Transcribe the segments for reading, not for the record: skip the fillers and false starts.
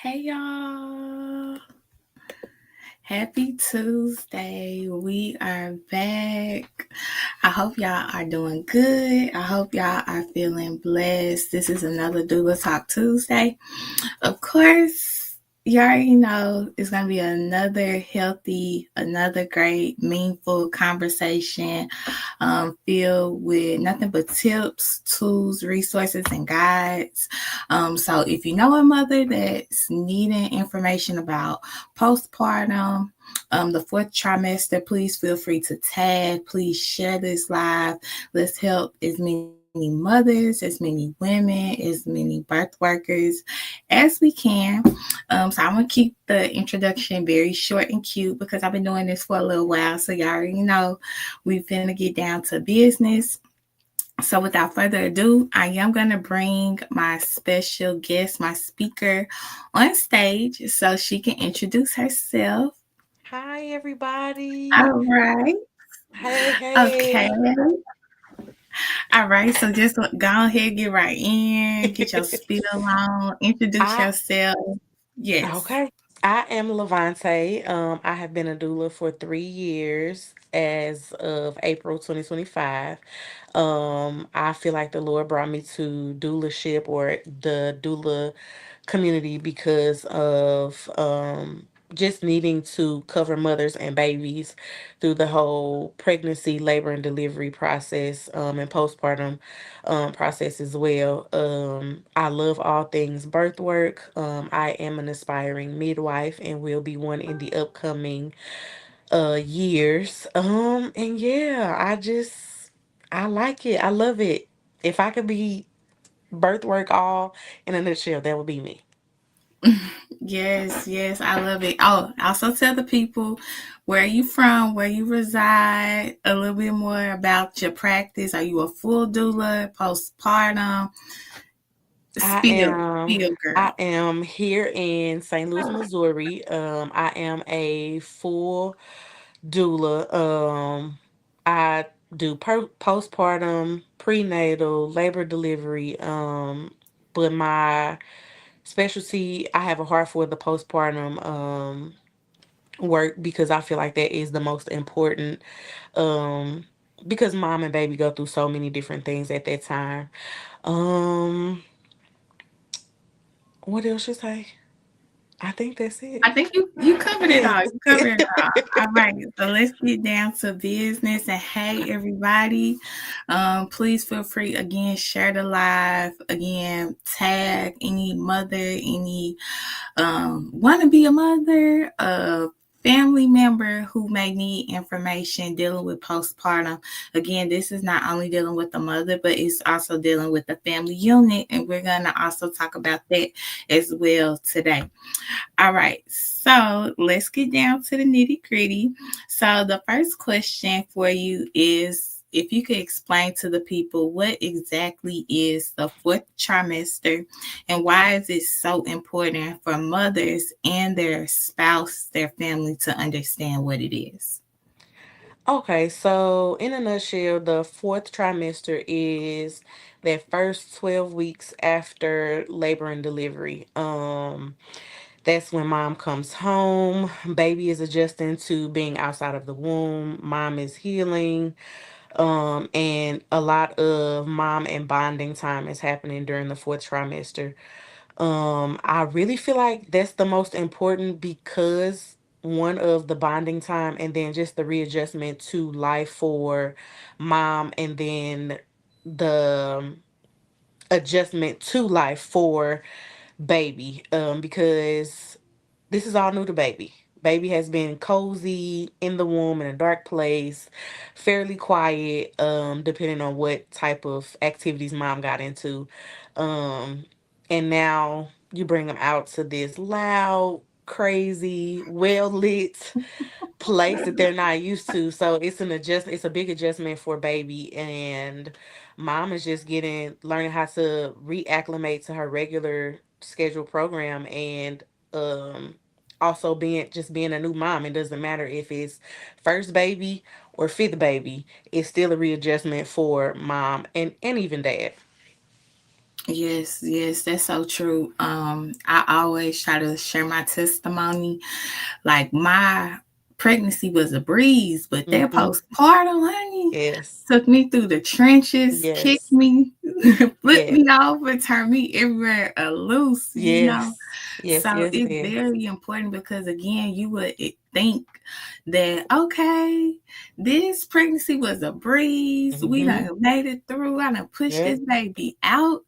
Hey y'all. Happy Tuesday. We are back. I hope y'all are doing good. I hope y'all are feeling blessed. This is another Doula Talk Tuesday. Of course, you already know it's going to be another healthy, another great, meaningful conversation filled with nothing but tips, tools, resources, and guides. So if you know a mother that's needing information about postpartum, the fourth trimester, please feel free to tag. Please share this live. Let's help as many mothers, as many women, as many birth workers as we can. So I'm gonna keep the introduction very short and cute because I've been doing this for a little while. So y'all already know we finna get down to business. So without further ado, I am gonna bring my special guest, my speaker, on stage so she can introduce herself. Hi, everybody. All right. Hey, Okay. hey. All right. So just go ahead, get right in, get your spiel on, introduce I yourself. Yes. okay. I am Levante. I have been a doula for 3 years as of April 2025. I feel like the Lord brought me to doulaship or the doula community because of just needing to cover mothers and babies through the whole pregnancy, labor, and delivery process, and postpartum process as well. I love all things birth work. I am an aspiring midwife and will be one in the upcoming years. And yeah, I like it. I love it. If I could be birth work all in a nutshell, that would be me. Yes, yes, I love it. Oh, also tell the people where you from, where you reside, a little bit more about your practice. Are you a full doula, postpartum? I Spill, am spill, girl. I am here in St. Louis, Missouri. I am a full doula. I do postpartum, prenatal, labor delivery. But my specialty, I have a heart for the postpartum work because I feel like that is the most important. Um, because mom and baby go through so many different things at that time. Um, what else should I say? I think that's it. I think you covered it all. Yes. You covered it all. All right, so let's get down to business. And hey, everybody, please feel free again share the live again. Tag any mother, any want to be a mother, a family member who may need information dealing with postpartum. Again, this is not only dealing with the mother, but it's also dealing with the family unit, and we're gonna also talk about that as well today. All right, so let's get down to the nitty gritty. So, the first question for you is if you could explain to the people what exactly is the fourth trimester and why is it so important for mothers and their spouse, their family to understand what it is? Okay, so in a nutshell, the fourth trimester is that first 12 weeks after labor and delivery. That's when mom comes home, baby is adjusting to being outside of the womb, mom is healing, and a lot of mom and bonding time is happening during the fourth trimester. I really feel like that's the most important because one of the bonding time and then just the readjustment to life for mom and then the adjustment to life for baby. Because this is all new to baby. Baby has been cozy in the womb in a dark place, fairly quiet, depending on what type of activities mom got into. Um, and now you bring them out to this loud, crazy, well lit place that they're not used to. So it's an adjustment, it's a big adjustment for baby. And mom is just learning how to reacclimate to her regular scheduled program and um also being a new mom. It doesn't matter if it's first baby or fifth baby, it's still a readjustment for mom and even dad. Yes, yes, that's so true. I always try to share my testimony. Like my pregnancy was a breeze, but that Mm-hmm. postpartum, honey, Yes. took me through the trenches, kicked Yes. me, flipped Yes. me over, turned me everywhere loose, you know. Yes. Yes. So Yes. it's Yes. very important because again, you would think that okay, this pregnancy was a breeze. We Mm-hmm. done made it through. I done pushed this Yep. baby out.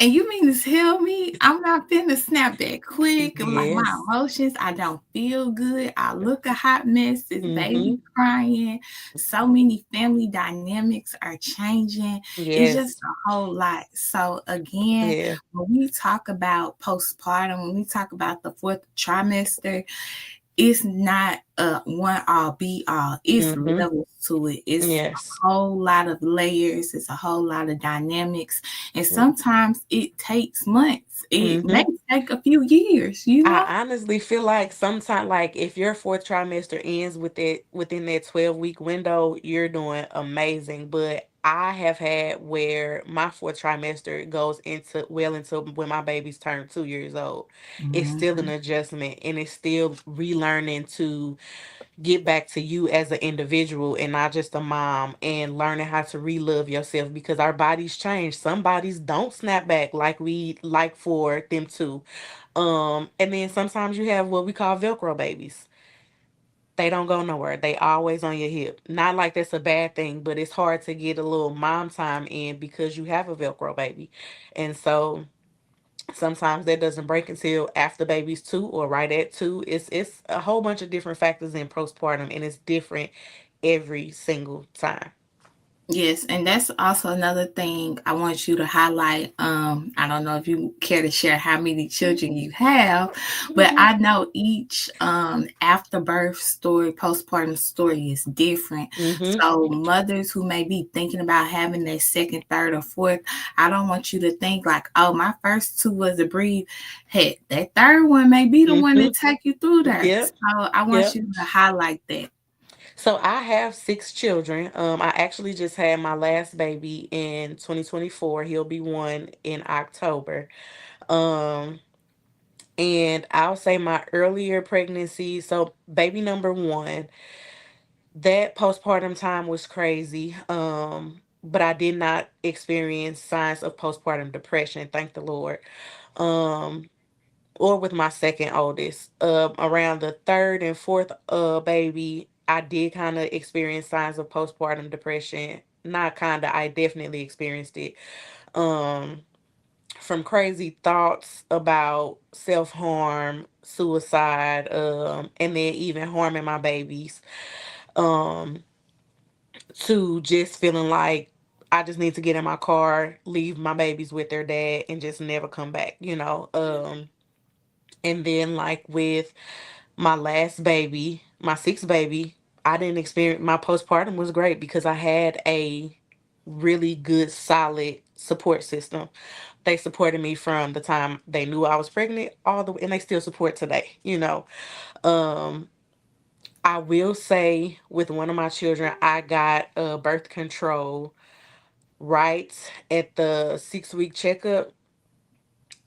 And you mean to tell me I'm not finna snap that quick? Like my Yes. emotions, I don't feel good. I look a hot mess. This baby Mm-hmm. crying. So many family dynamics are changing. It's just Yes. a whole lot. So again, Yeah. when we talk about postpartum, when we talk about the fourth trimester, it's not a one all be all. It's Mm-hmm. levels to it. It's Yes. a whole lot of layers. It's a whole lot of dynamics. And Yeah. sometimes it takes months. It may Mm-hmm. take a few years, you know? I honestly feel like sometimes, like if your fourth trimester ends with it within that 12-week window, you're doing amazing. But I have had where my fourth trimester goes into well into when my baby's turned 2 years old. It's still an Mhm. adjustment and it's still relearning to get back to you as an individual and not just a mom, and learning how to re-love yourself because our bodies change. Some bodies don't snap back like we like for them to. And then sometimes you have what we call Velcro babies. They don't go nowhere. They always on your hip. Not like that's a bad thing, but it's hard to get a little mom time in because you have a Velcro baby. And so sometimes that doesn't break until after baby's 2 or right at 2. It's a whole bunch of different factors in postpartum and it's different every single time. Yes, and that's also another thing I want you to highlight. I don't know if you care to share how many children you have, but Mhm. I know each afterbirth story, postpartum story is different. Mhm. So mothers who may be thinking about having their second, third, or fourth, I don't want you to think like, oh, my first two was a breathe. Heck, that third one may be the one Mhm. that take you through there. Yep. So I want Yep. you to highlight that. So I have 6 children. I actually just had my last baby in 2024. He'll be one in October. Um, and I'll say my earlier pregnancy. So baby number one, that postpartum time was crazy. But I did not experience signs of postpartum depression. Thank the Lord. Um, or with my second oldest. Around the third and fourth baby, I did kind of experience signs of postpartum depression. Not kind of, I definitely experienced it. Um, from crazy thoughts about self harm, suicide, and then even harming my babies. Um, to just feeling like I just need to get in my car, leave my babies with their dad, and just never come back. And then like with my last baby, my sixth baby, I didn't experience my postpartum was great because I had a really good, solid support system. They supported me from the time they knew I was pregnant all the way, and they still support today. Um, I will say with one of my children, I got birth control right at the 6 week checkup,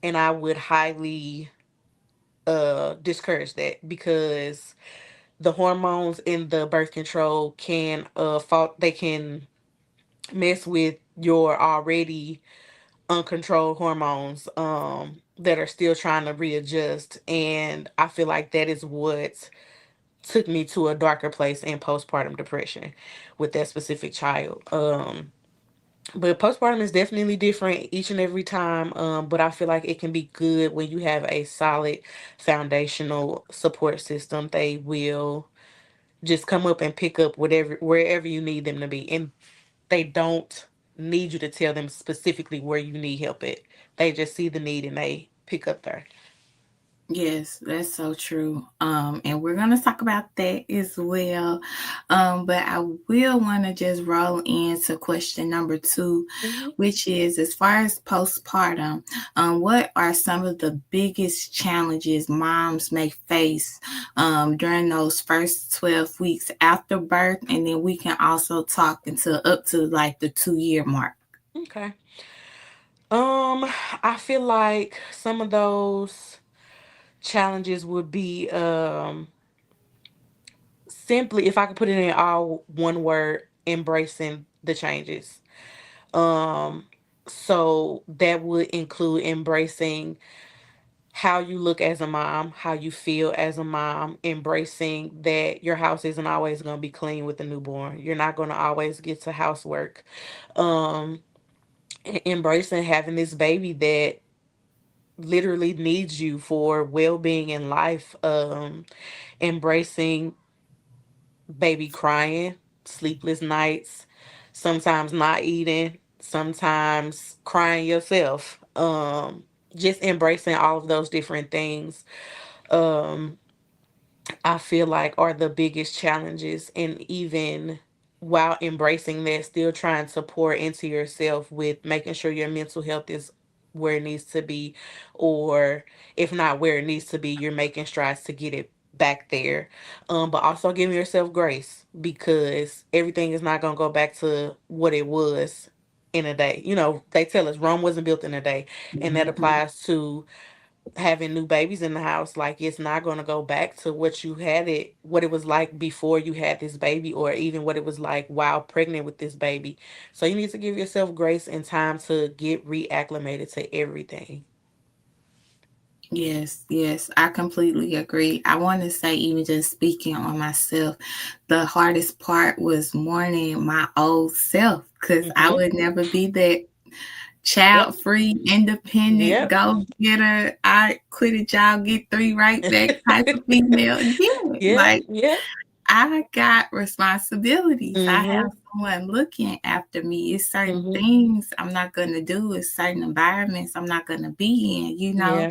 and I would highly discourage that because the hormones in the birth control can fault they can mess with your already uncontrolled hormones that are still trying to readjust, and I feel like that is what took me to a darker place in postpartum depression with that specific child. But postpartum is definitely different each and every time. But I feel like it can be good when you have a solid foundational support system. They will just come up and pick up whatever wherever you need them to be, and they don't need you to tell them specifically where you need help at. They just see the need and they pick up there. Yes, that's so true. And we're gonna talk about that as well. But I will want to just roll into question number two, Hmm. which is as far as postpartum, what are some of the biggest challenges moms may face during those first 12 weeks after birth? And then we can also talk until up to like the 2 year mark. Okay. Um, I feel like some of those challenges would be simply, if I could put it in all one word, embracing the changes. Um, so that would include embracing how you look as a mom, how you feel as a mom, embracing that your house isn't always going to be clean with a newborn. You're not going to always get to housework. Um, embracing having this baby that literally needs you for well-being in life. Embracing baby crying, sleepless nights, sometimes not eating, sometimes crying yourself. Just embracing all of those different things. Um, I feel like are the biggest challenges, and even while embracing that, still trying to pour into yourself with making sure your mental health is where it needs to be, or if not where it needs to be, you're making strides to get it back there. But also giving yourself grace, because everything is not gonna go back to what it was in a day. You know, they tell us Rome wasn't built in a day, and that Mhm. applies to having new babies in the house. Like, it's not going to go back to what you had it what it was like before you had this baby, or even what it was like while pregnant with this baby. So you need to give yourself grace and time to get reacclimated to everything. Yes, yes, I completely agree. I want to say, even just speaking on myself, the hardest part was mourning my old self, because I Mm-hmm. would never be that Yep. child free, independent, Yep. go getter. I quit a job, get three right back type of female. Yeah, Yep. like Yep. I got responsibilities. I Mm-hmm. have someone looking after me. It's certain Mm-hmm. things I'm not gonna do. It's certain environments I'm not gonna be in. Yeah.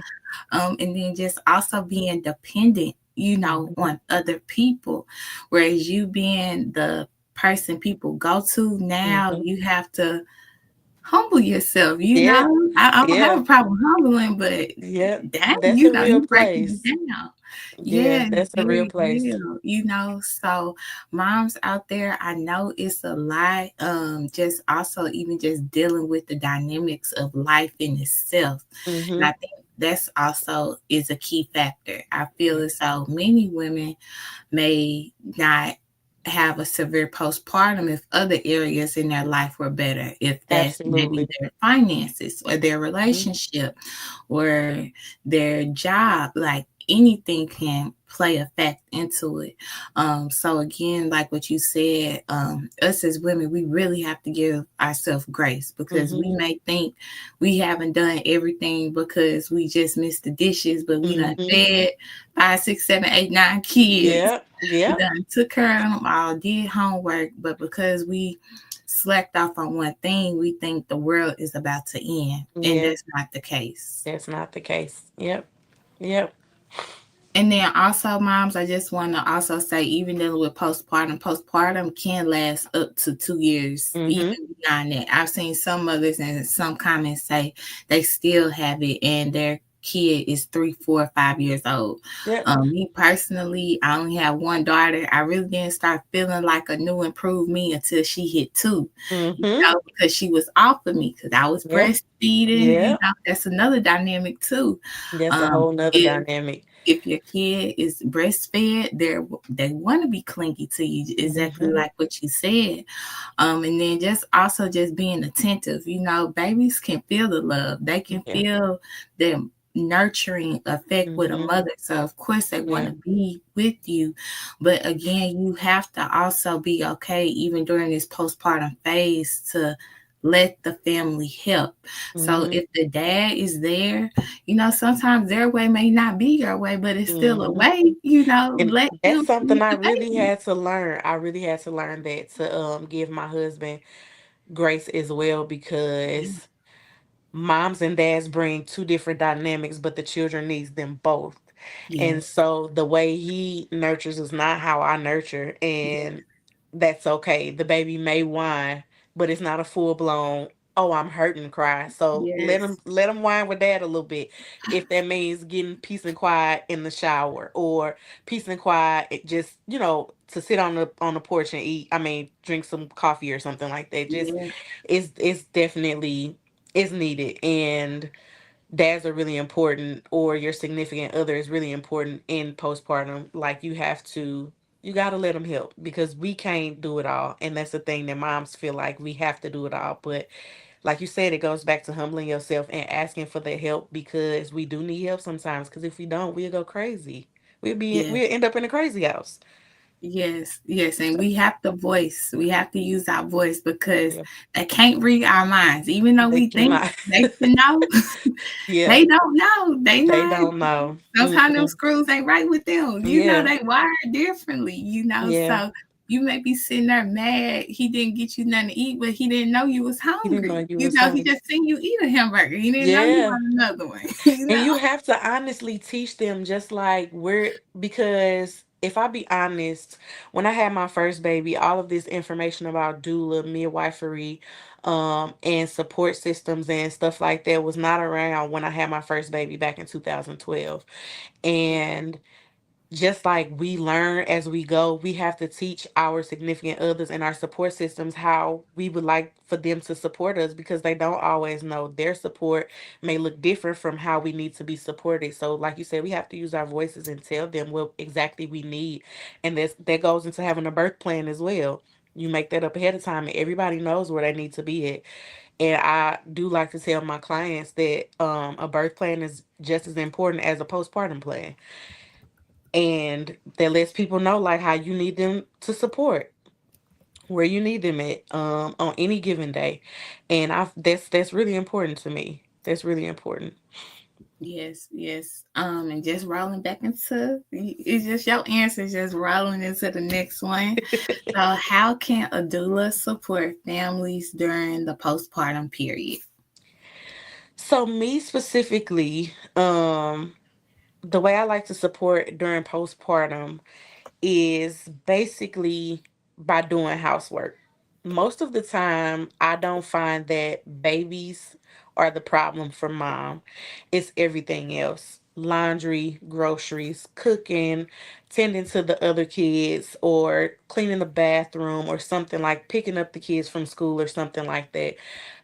And then just also being dependent, Mm-hmm. on other people, whereas you being the person people go to now, Mm-hmm. you have to humble yourself. Yeah. I don't have Yeah. a problem humbling, but Yep. dang, That's a real you breaking me place. down. Yeah, Yeah, that's a real very place. real. So moms out there, I know it's a lot. Just also even just dealing with the dynamics of life in itself. And Mm-hmm. I think that's also is a key factor. I feel as though many women may not have a severe postpartum if other areas in their life were better, if that's maybe Absolutely. their finances or their Mm-hmm. relationship or their job. Like anything can play a fact into it. So again, like what you said, us as women, we really have to give ourselves grace, because Mm-hmm. we may think we haven't done everything because we just missed the dishes, but we done Mm-hmm. fed 5, 6, 7, 8, 9 kids. Yep. We Yep. done took care of them all, did homework, but because we slacked off on one thing, we think the world is about to end, and Yeah. that's not the case. That's not the case. Yep. Yep. And then also, moms, I just want to also say, even dealing with postpartum can last up to 2 years, even Mm-hmm. beyond that. I've seen some mothers and some comments say they still have it and their kid is 3, 4, 5 years old. Yep. Me personally, I only have one daughter. I really didn't start feeling like a new improved me until she hit two, Mm-hmm. because she was off of me, because I was Yep. breastfeeding. Yep. That's another dynamic too. That's a Um, whole nother if dynamic. your kid is breastfed, they want to be clingy to you, exactly Mm-hmm. like what you said. And then just also just being attentive. Babies can feel the love. They can Yeah. feel the nurturing effect with a Mm-hmm. mother. So of course they want Yeah. to be with you. But again, you have to also be okay, even during this postpartum phase, to let the family help. So Mm-hmm. if the dad is there, sometimes their way may not be your way, but it's still a Mm-hmm. way, And let that's them something with I the really baby. had to learn. I really had to learn that, to give my husband grace as well, Yeah. because moms and dads bring two different dynamics, but the children needs them both. And Yes. so the way he nurtures is not how I nurture, and that's okay. The baby may whine, but it's not a full blown, oh, I'm hurting cry. So Yes. let him whine with dad a little bit. If that means getting peace and quiet in the shower, or peace and quiet, just, to sit on the porch and eat. I mean, drink some coffee or something like that. Just, Yeah. it's definitely is needed, and dads are really important, or your significant other is really important in postpartum. Like you got to let them help, because we can't do it all, and that's the thing that moms feel like we have to do it all. But like you said, it goes back to humbling yourself and asking for the help, because we do need help sometimes, because if we don't, we'll go crazy. Yes. We'll end up in a crazy house. Yes, yes, and So, we have to voice. We have to use our voice because yeah, they can't read our minds. Even though they we think cannot. they should know, Yeah, they don't know. They they not. don't know. Sometimes them Mm-mm. screws ain't right with them. Yeah, They wired differently. yeah. So you may be sitting there mad he didn't get you nothing to eat, but he didn't know you was He didn't know hungry. you was He hungry. just seen you eat a hamburger. He didn't know you Yeah. want another one. And you have to honestly teach them, just like because if I be honest, when I had my first baby, all of this information about doula, midwifery, and support systems and stuff like that was not around when I had my first baby back in 2012. And just like we learn as we go, we have to teach our significant others and our support systems how we would like for them to support us, because they don't always know. Their support may look different from how we need to be supported. So, like you said, we have to use our voices and tell them what exactly we need. And that goes into having a birth plan as well. You make that up ahead of time, and everybody knows where they need to be at. And I do like to tell my clients that a birth plan is just as important as a postpartum plan, and that lets people know like how you need them to support, where you need them at on any given day. And I that's really important to me. That's really important. Yes, yes. And just rolling back into it's just your answer, just rolling into the next one. So, how can a doula support families during the postpartum period? So me specifically, the way I like to support during postpartum is basically by doing housework. Most of the time, I don't find that babies are the problem for mom. It's everything else: laundry, groceries, cooking, tending to the other kids, or cleaning the bathroom, or something, like picking up the kids from school or something like that.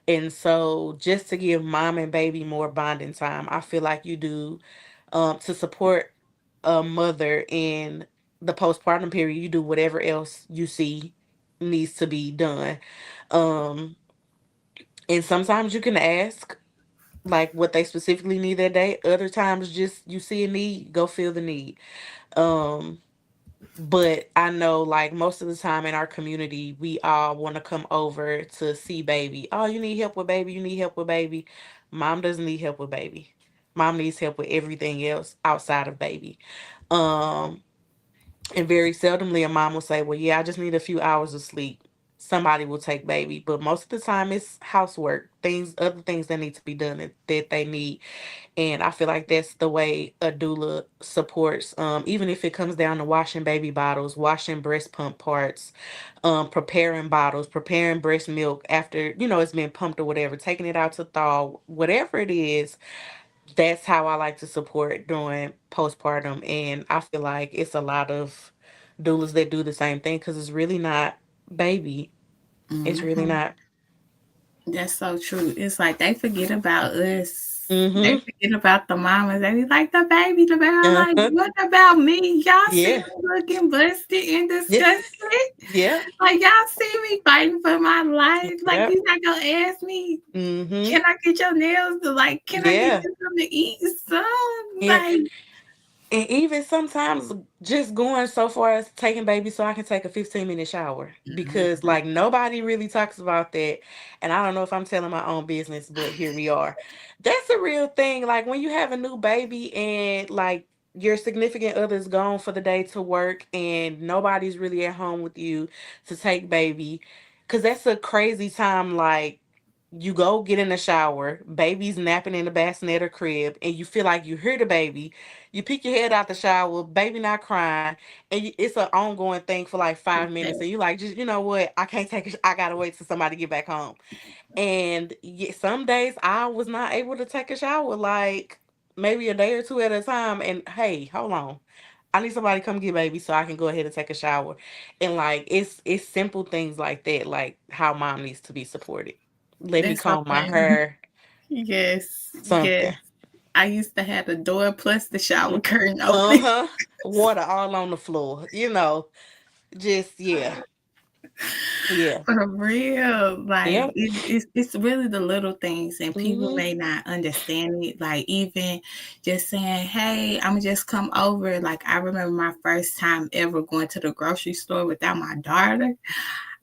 And so, just to give mom and baby more bonding time, I feel like you do, to support a mother in the postpartum period, you do whatever else you see needs to be done. Um, and sometimes you can ask like what they specifically need that day. Other times, just you see a need, go fill the need. Um, but I know, like, most of the time in our community, we all want to come over to see baby. Oh, you need help with baby? You need help with baby? Mom doesn't need help with baby. Mom needs help with everything else outside of baby. Um, and very seldomly a mom will say, well, yeah, I just need a few hours of sleep. Somebody will take baby. But most of the time it's housework, other things that need to be done that they need. And I feel like that's the way a doula supports, even if it comes down to washing baby bottles, washing breast pump parts, preparing bottles, preparing breast milk after, it's been pumped or whatever, taking it out to thaw, whatever it is. That's how I like to support during postpartum. And I feel like it's a lot of doulas that do the same thing, because it's really not baby. It's really Hmm. not. That's so true. It's like they forget about us. They Mm-hmm. forget about the mamas. They be like the baby, the baby. I'm like, Uh-huh. what about me? Y'all see Yeah. me looking busted and Yeah. disgusted? Yeah. Like y'all see me fighting for my life. Like Yeah. you not gonna ask me, Mm-hmm. can I get your nails? Like, can I get Yeah. you something to eat? Some Yeah. like, And even sometimes just going so far as taking baby so I can take a 15-minute shower, because mhm. like nobody really talks about that. And I don't know if I'm telling my own business, but here we are. That's a real thing. Like when you have a new baby and like your significant other's gone for the day to work and nobody's really at home with you to take baby. Cause that's a crazy time. Like you go get in the shower, baby's napping in the bassinet or crib, and you feel like you hear the baby. You pick your head out the shower, baby not crying, and it's an ongoing thing for like 5 minutes. And you like, just what? I can't take it. I gotta wait till somebody get back home. And some days I was not able to take a shower, like maybe a day or two at a time. And hey, hold on, I need somebody to come get baby so I can go ahead and take a shower. And like it's simple things like that, like how mom needs to be supported. Let me That's so comb my funny. hair. Yes, yes. Something. I used to have the door plus the shower curtain open. Uh-huh. Water all on the floor. Just yeah. Yeah. For real, like Yep. it's really the little things, and people Mhm. may not understand it. Like even just saying, "Hey, I'm just come over." Like I remember my first time ever going to the grocery store without my daughter.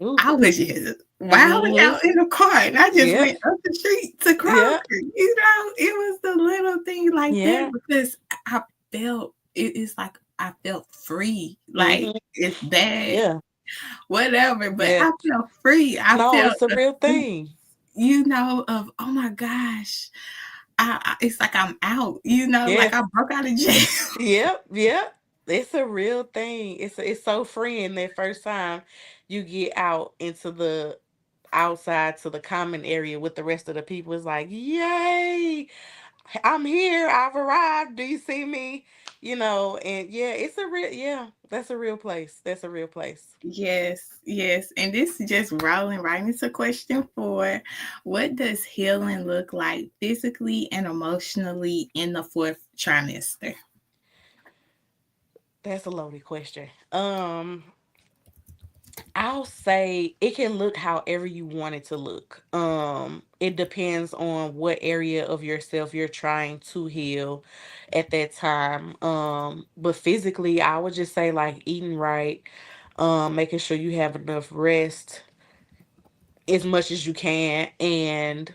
Ooh. I was just wilding Mhm. out in the car, and I just Yep. went up the street to Yep. Kroger. You know, it was the little thing like that Yeah. because I felt it's like I felt free. Like Mhm. it's bad, Yeah. whatever, but Yeah. I felt free. I No, felt it's a the real free, thing. of oh my gosh, it's like I'm out. Like Yes. I broke out of jail. Yep. Yep. It's a real thing. It's so freeing that first time you get out into the outside to the common area with the rest of the people. It's like, yay, I'm here. I've arrived. Do you see me? And yeah, it's a real, yeah, that's a real place. That's a real place. Yes, yes. And this is just rolling right into question 4. What does healing look like physically and emotionally in the fourth trimester? That's a loaded question. I'll say it can look however you want it to look. It depends on what area of yourself you're trying to heal at that time. But physically, I would just say like eating right, making sure you have enough rest as much as you can, and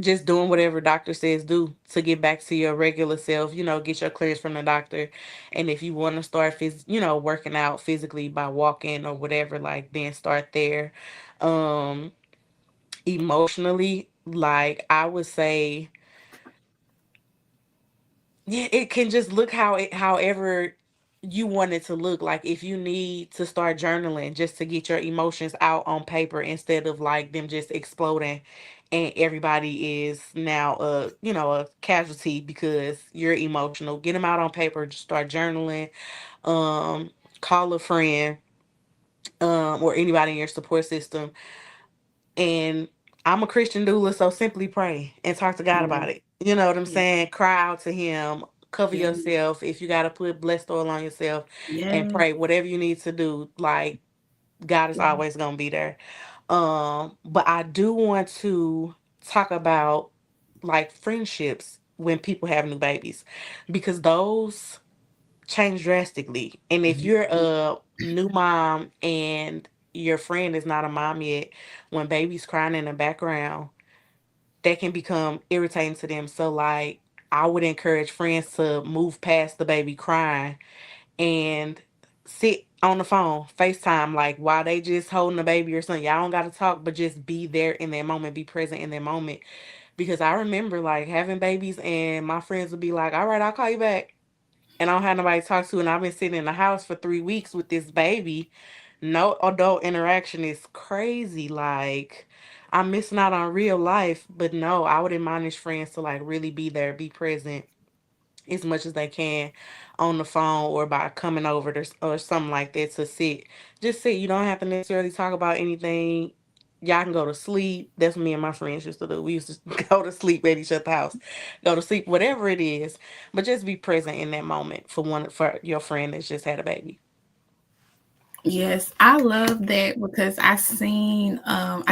just doing whatever doctor says do to get back to your regular self. Get your clearance from the doctor, and if you want to start working out physically by walking or whatever, like then start there. um Emotionally, like I would say, yeah, it can just look however you want it to look. Like if you need to start journaling just to get your emotions out on paper instead of like them just exploding, and everybody is now a casualty because you're emotional. Get them out on paper, just start journaling. Call a friend, or anybody in your support system. And I'm a Christian doula, so simply pray and talk to God Yeah, about it. You know what I'm yeah, saying? Cry out to Him, cover yeah, yourself. If you got to put blessed oil on yourself and yeah, pray, whatever you need to do, like God is yeah. always going to be there. But I do want to talk about like friendships when people have new babies, because those change drastically. And if you're Mhm. a new mom and your friend is not a mom yet, when baby's crying in the background, that can become irritating to them. So like I would encourage friends to move past the baby crying and sit on the phone, FaceTime, like while they just holding the baby or something. Y'all don't gotta talk, but just be there in that moment, be present in that moment. Because I remember like having babies and my friends would be like, all right, I'll call you back, and I don't have nobody to talk to, and I've been sitting in the house for 3 weeks with this baby. No adult interaction is crazy. Like, I'm missing out on real life. But no, I would admonish friends to like really be there, be present as much as they can on the phone or by coming over or something like that to sit. Just sit. You don't have to necessarily talk about anything. Y'all can go to sleep. That's what me and my friends used to do. We used to go to sleep at each other's house, go to sleep, whatever it is. But just be present in that moment for your friend that's just had a baby. Yes, I love that because I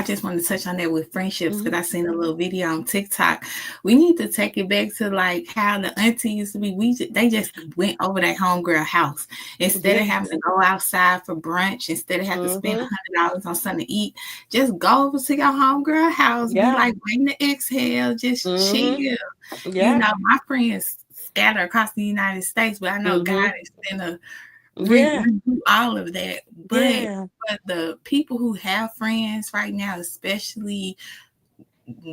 just want to touch on that with friendships Hmm. because I seen a little video on TikTok. We need to take it back to like how the auntie used to be. They just went over that homegirl house instead of having Yes. to go outside for brunch, instead of having to spend Hmm. $100 on something to eat. Just go over to your homegirl house, be Yeah. like waiting to exhale, just Hmm. chill. Yeah. My friends scatter across the United States, but I know God Hmm. is gonna Yeah. redo all of that. But Yeah. for the people who have friends right now, especially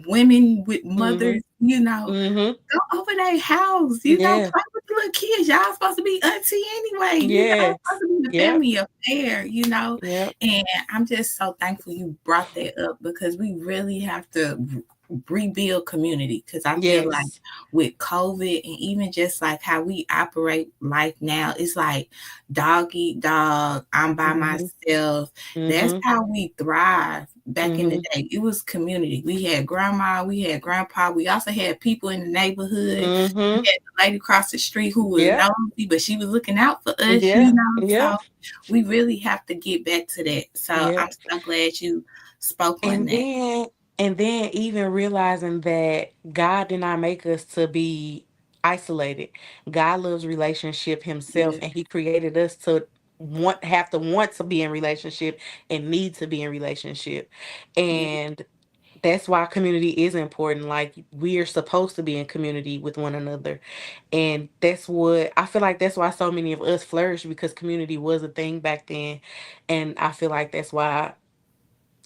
women with Hmm. mothers, Hmm. go over their house, Yeah. play with the little kids. Y'all supposed to be auntie anyway, it's supposed Yes. to be a Yep. family affair. Yep. And I'm just so thankful you brought that up because we really have to. rebuild community, because I feel like Yes. with COVID and even just like how we operate life now, it's like dog eat dog, I'm by Mhm. myself. That's Mhm. how we thrive back in the Mhm. day. It was community. We had grandma, we had grandpa, we also had people in the neighborhood. We Mhm. had the lady across the street who was Yep. nosy, but she was looking out for us, Yeah. So Yep. we really have to get back to that. So I'm Yep. so glad you spoke on And that. then and then even realizing that God did not make us to be isolated. God loves relationship himself, Yeah. and he created us to want to be in relationship and need to be in relationship. Yeah. And that's why community is important. Like, we are supposed to be in community with one another. And that's what I feel like, that's why so many of us flourish, because community was a thing back then. And I feel like that's why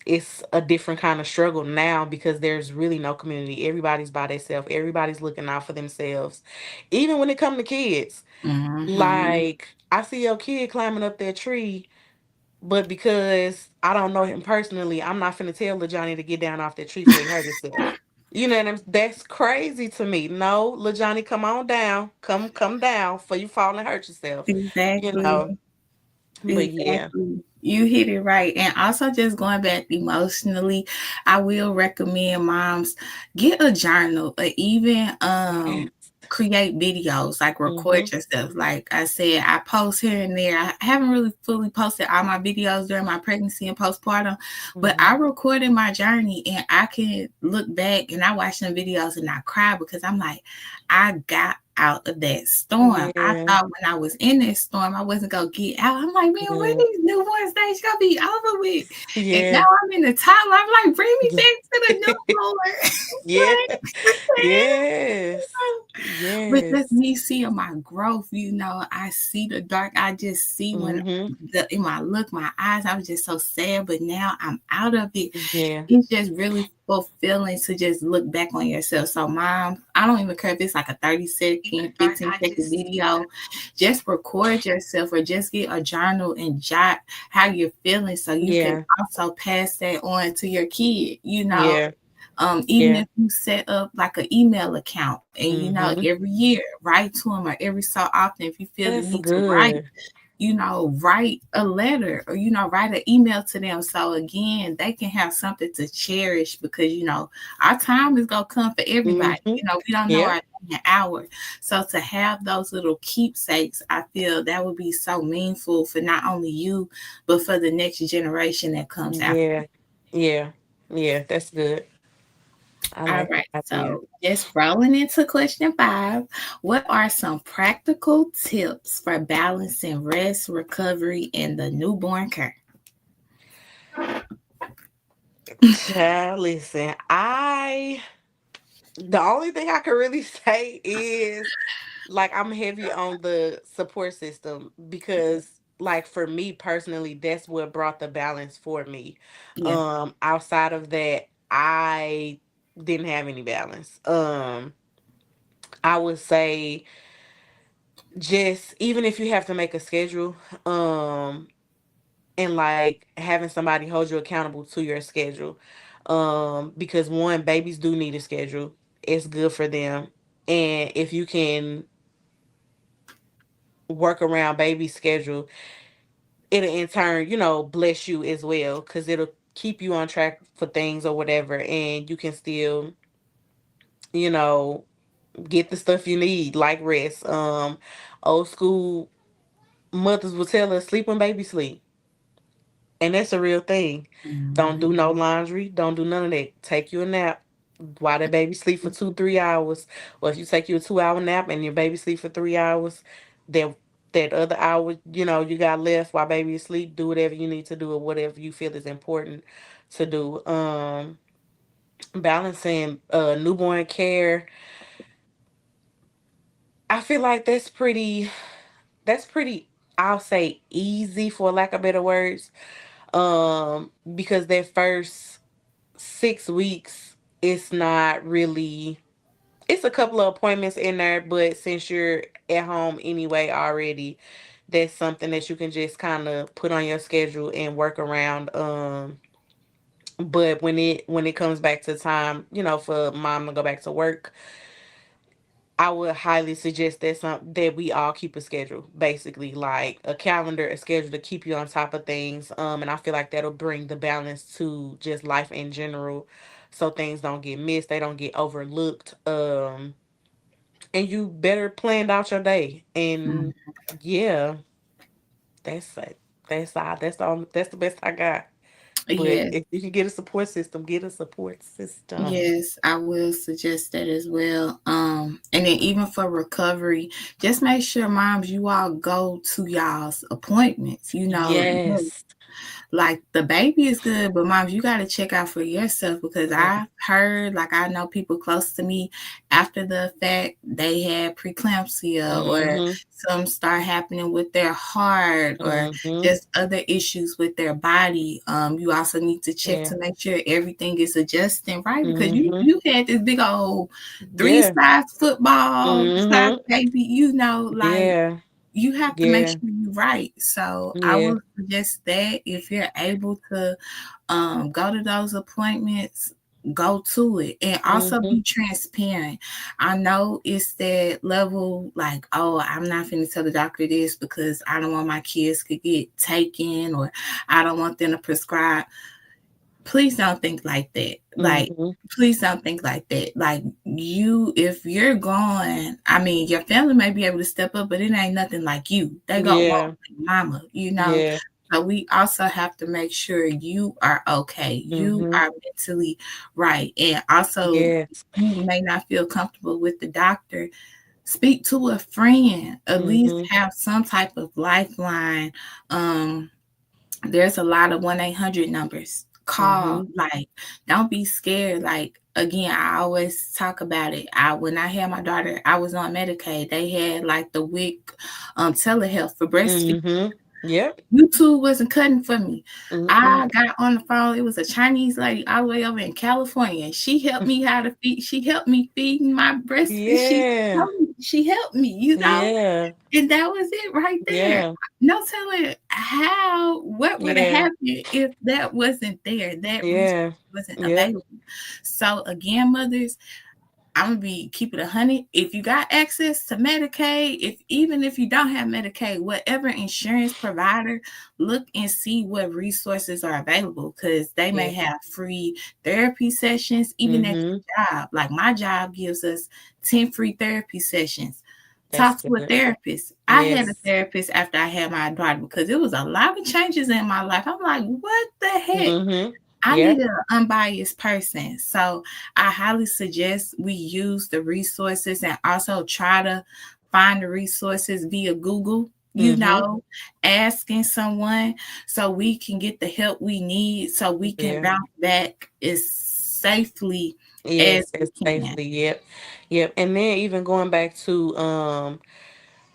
it's a different kind of struggle now, because there's really no community. Everybody's by themselves. Everybody's looking out for themselves. Even when it comes to kids. Hmm. Like, I see your kid climbing up that tree, but because I don't know him personally, I'm not finna tell LaJohnny to get down off that tree before he hurt himself. You know what I'm That's crazy to me. No, LaJohnny, come on down. Come down before you fall and hurt yourself. You Exactly. know. But yeah. Exactly. You hit it right. And also, just going back emotionally, I will recommend moms get a journal or even Yes. create videos, like record Mm-hmm. yourself. Like I said, I post here and there. I haven't really fully posted all my videos during my pregnancy and postpartum, but Mm-hmm. I recorded my journey, and I can look back and I watch some videos and I cry because I'm like, I got out of that storm. I Yeah. thought when I was in that storm, I wasn't gonna get out. I'm like, man, when Yeah. these newborn stage gonna be over with? And now Yeah. I'm in the toddler. I'm like, bring me Yeah. back to the newborn. Yeah. Like, Yes. but just Yes. me seeing my growth, I see the dark. I just see when Mm-hmm. in my look, my eyes, I was just so sad. But now I'm out of it. Yeah. It's just really fulfilling to just look back on yourself. So, mom, I don't even care if it's like a 30-second, 15-second video. Just record yourself or just get a journal and jot how you're feeling so you can Yeah. also pass that on to your kid. Yeah. Even Yeah. if you set up like an email account and Mm-hmm. every year write to them, or every so often if you feel the That's need to write, good. write a letter or, write an email to them. So again, they can have something to cherish because, our time is going to come for everybody. Mm-hmm. We don't know Yep. our day and hour. So to have those little keepsakes, I feel that would be so meaningful for not only you, but for the next generation that comes after. Yeah. Yeah. Yeah. That's good. I All like right. that idea. So just rolling into question 5. What are some practical tips for balancing rest, recovery, and the newborn care? Child, listen, the only thing I can really say is, like, I'm heavy on the support system, because, like, for me personally, that's what brought the balance for me. Yeah. Outside of that, I didn't have any balance. I would say, just even if you have to make a schedule, um and like having somebody hold you accountable to your schedule, because one, babies do need a schedule. It's good for them. And if you can work around baby's schedule, it'll in turn, bless you as well, because it'll keep you on track for things or whatever, and you can still, you know get the stuff you need, like rest. Old school mothers will tell us, sleep when baby sleep. And that's a real thing. Don't Mhm. do no laundry. Don't do none of that. Take you a nap while that baby sleep for 2, 3 hours. Or if you take you a 2 hour nap and your baby sleep for 3 hours, that that other hour, you got left while baby is asleep, do whatever you need to do or whatever you feel is important to do. Balancing newborn care. I feel like that's pretty, I'll say, easy, for lack of better words. Because that first 6 weeks, it's not really, it's a couple of appointments in there, but since you're at home anyway already, that's something that you can just kind of put on your schedule and work around. But when it comes back to time, for mom to go back to work, I would highly suggest that we all keep a schedule, basically like a calendar, a schedule to keep you on top of things. And I feel like that'll bring the balance to just life in general, so things don't get missed, they don't get overlooked. And you better planned out your day. Mm, And yeah, that's it. That's the best I got. But yes. if you can get a support system, get a support system. Yes, I will suggest that as well. And then even for recovery, just make sure moms you all go to y'all's appointments. Yes. Like the baby is good, but moms, you got to check out for yourself because Yeah. I've heard, like, I know people close to me after the fact they had preeclampsia or Mhm. some start happening with their heart or Mhm. just other issues with their body. You also need to check Yeah. to make sure everything is adjusting right because Mhm. you had this big old three Yeah. size football size Mhm. baby, like Yeah. you have to make Yeah. sure you're right. So I Yeah. will suggest that if you're able to go to those appointments, go to it and also Mhm. be transparent. I know it's that level like, oh, I'm not finna tell the doctor this because I don't want my kids to get taken or I don't want them to prescribe. Please don't think like that. Like, Mhm. please don't think like that. Like, if you're going, I mean, your family may be able to step up, but it ain't nothing like you. They got one Yeah. mama. Yeah. So we also have to make sure you are okay. You Mhm. are mentally right. And also, Yes. you may not feel comfortable with the doctor. Speak to a friend. At least Mhm. have some type of lifeline. Um, there's a lot of 1-800 numbers. Call, Mhm. like, don't be scared. Like, again, I always talk about it. When I had my daughter, I was on Medicaid. They had like the week telehealth for breastfeeding. Mhm. Yep. YouTube wasn't cutting for me. Mhm. I got on the phone. It was a Chinese lady all the way over in California. She helped me how to feed. She helped me feed my breast. Yeah. She helped me. Yeah. And that was it right there. Yeah. No telling what would have Yeah. happened if that wasn't there, that resource Yeah. wasn't Yep. available. So again, mothers, I'm gonna be keep it 100. If you got access to Medicaid, even if you don't have Medicaid, whatever insurance provider, look and see what resources are available because they Yeah. may have free therapy sessions, even at Mhm. your job. Like my job gives us 10 free therapy sessions. That's Talk to a good. therapist. I had a Yes. therapist after I had my daughter because it was a lot of changes in my life. I'm like, what the heck? Mhm. I Yep. needed an unbiased person. So I highly suggest we use the resources and also try to find the resources via Google, Mhm. asking someone so we can get the help we need so we can Yeah. bounce back as safely as Yes, we it's can. safely. Yep. Yep. And then even going back to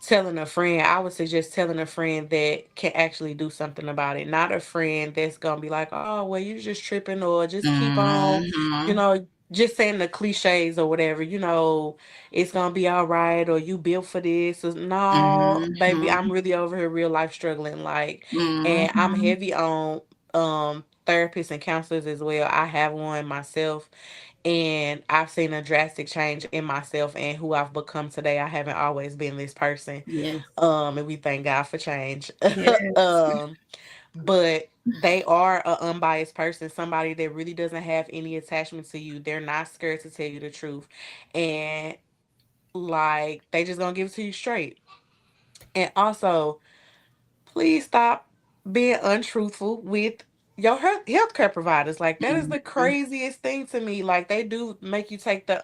telling a friend, I would suggest telling a friend that can actually do something about it. Not a friend that's gonna be like, oh, well, you're just tripping, or just keep on, you Mhm. know, just saying the cliches or whatever, it's gonna be all right, or you built for this. Or, no, baby, I'm Mhm. really over here real life struggling. Like, and I'm Mhm. heavy on therapists and counselors as well. I have one myself, and I've seen a drastic change in myself and who I've become today. I haven't always been this person. Yes. And we thank God for change. Yes. um, but they are an unbiased person, somebody that really doesn't have any attachment to you. They're not scared to tell you the truth. And like they just gonna give it to you straight. And also, please stop being untruthful with your healthcare providers. Like that is the Mhm. craziest thing to me. Like they do make you take the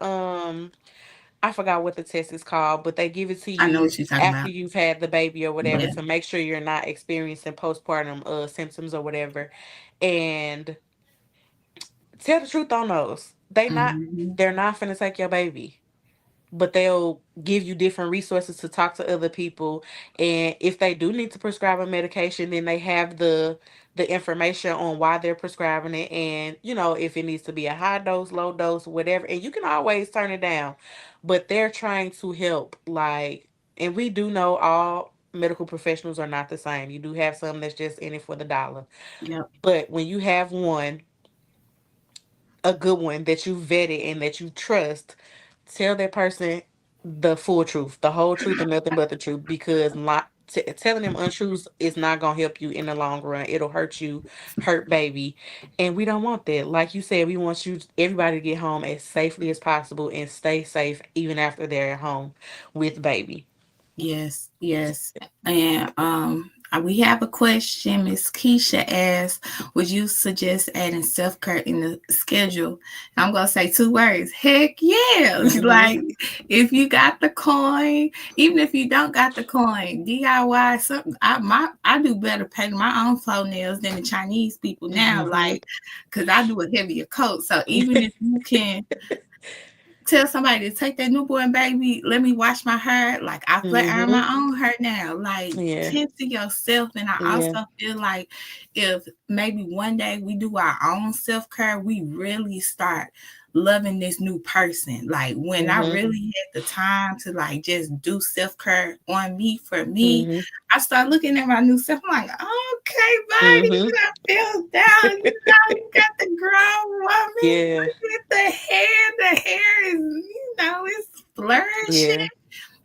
I forgot what the test is called, but they give it to I know you what you're talking after about. you've had the baby or whatever Yeah. to make sure you're not experiencing postpartum symptoms or whatever. And tell the truth on those. Mhm. They're not finna take your baby, but they'll give you different resources to talk to other people. And if they do need to prescribe a medication, then they have the information on why they're prescribing it, and if it needs to be a high dose, low dose, whatever, and you can always turn it down. But they're trying to help, like, and we do know all medical professionals are not the same. You do have some that's just in it for the dollar. Yep. But when you have one a good one that you vetted and that you trust, tell that person the full truth, the whole truth, and nothing but the truth. Because telling them untruths is not gonna help you in the long run. It'll hurt you, hurt baby, and we don't want that. Like you said, we want you everybody to get home as safely as possible and stay safe even after they're at home with baby. Yes, yes. And we have a question. Miss Keisha asked, would you suggest adding self-care in the schedule? I'm gonna say two words. Heck yeah. Mm-hmm. Like if you got the coin, even if you don't got the coin, DIY something. I do better painting my own toenails than the Chinese people now, Mm-hmm. like because I do a heavier coat. So even if you can tell somebody to take that newborn baby, let me wash my hair. Like I flat iron Mm-hmm. my own hair now. Like Yeah. tend to yourself. And I Yeah. also feel like if maybe one day we do our own self care, we really start loving this new person. Like when I Mm-hmm. really had the time to like just do self care on me for me, Mm-hmm. I start looking at my new self. I'm like, okay, baby, Mm-hmm. you done feel down. You got the grown woman. Yeah. Look at the hair is, it's flourishing, Yeah.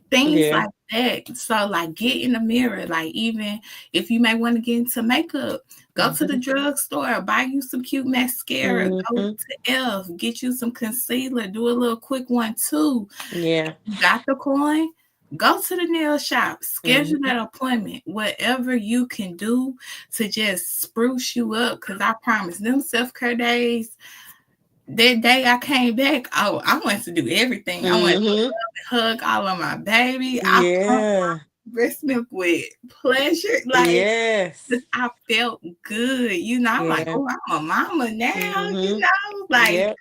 things Yeah. like that. So, like, get in the mirror. Like, even if you may want to get into makeup, go to the Mm-hmm. drugstore, buy you some cute mascara, go Mm-hmm. to Elf, get you some concealer, do a little quick one too. Yeah. You got the coin? Go to the nail shop, schedule Mm-hmm. that appointment, whatever you can do to just spruce you up. Because I promise them self care days, that day I came back, oh, I wanted to do everything. I wanted Mm-hmm. to hug all of my baby. I pumped Yeah. breast milk with pleasure. Like, Yes. I felt good. I'm like, Yeah. oh, I'm a mama now, Mm-hmm. like Yep.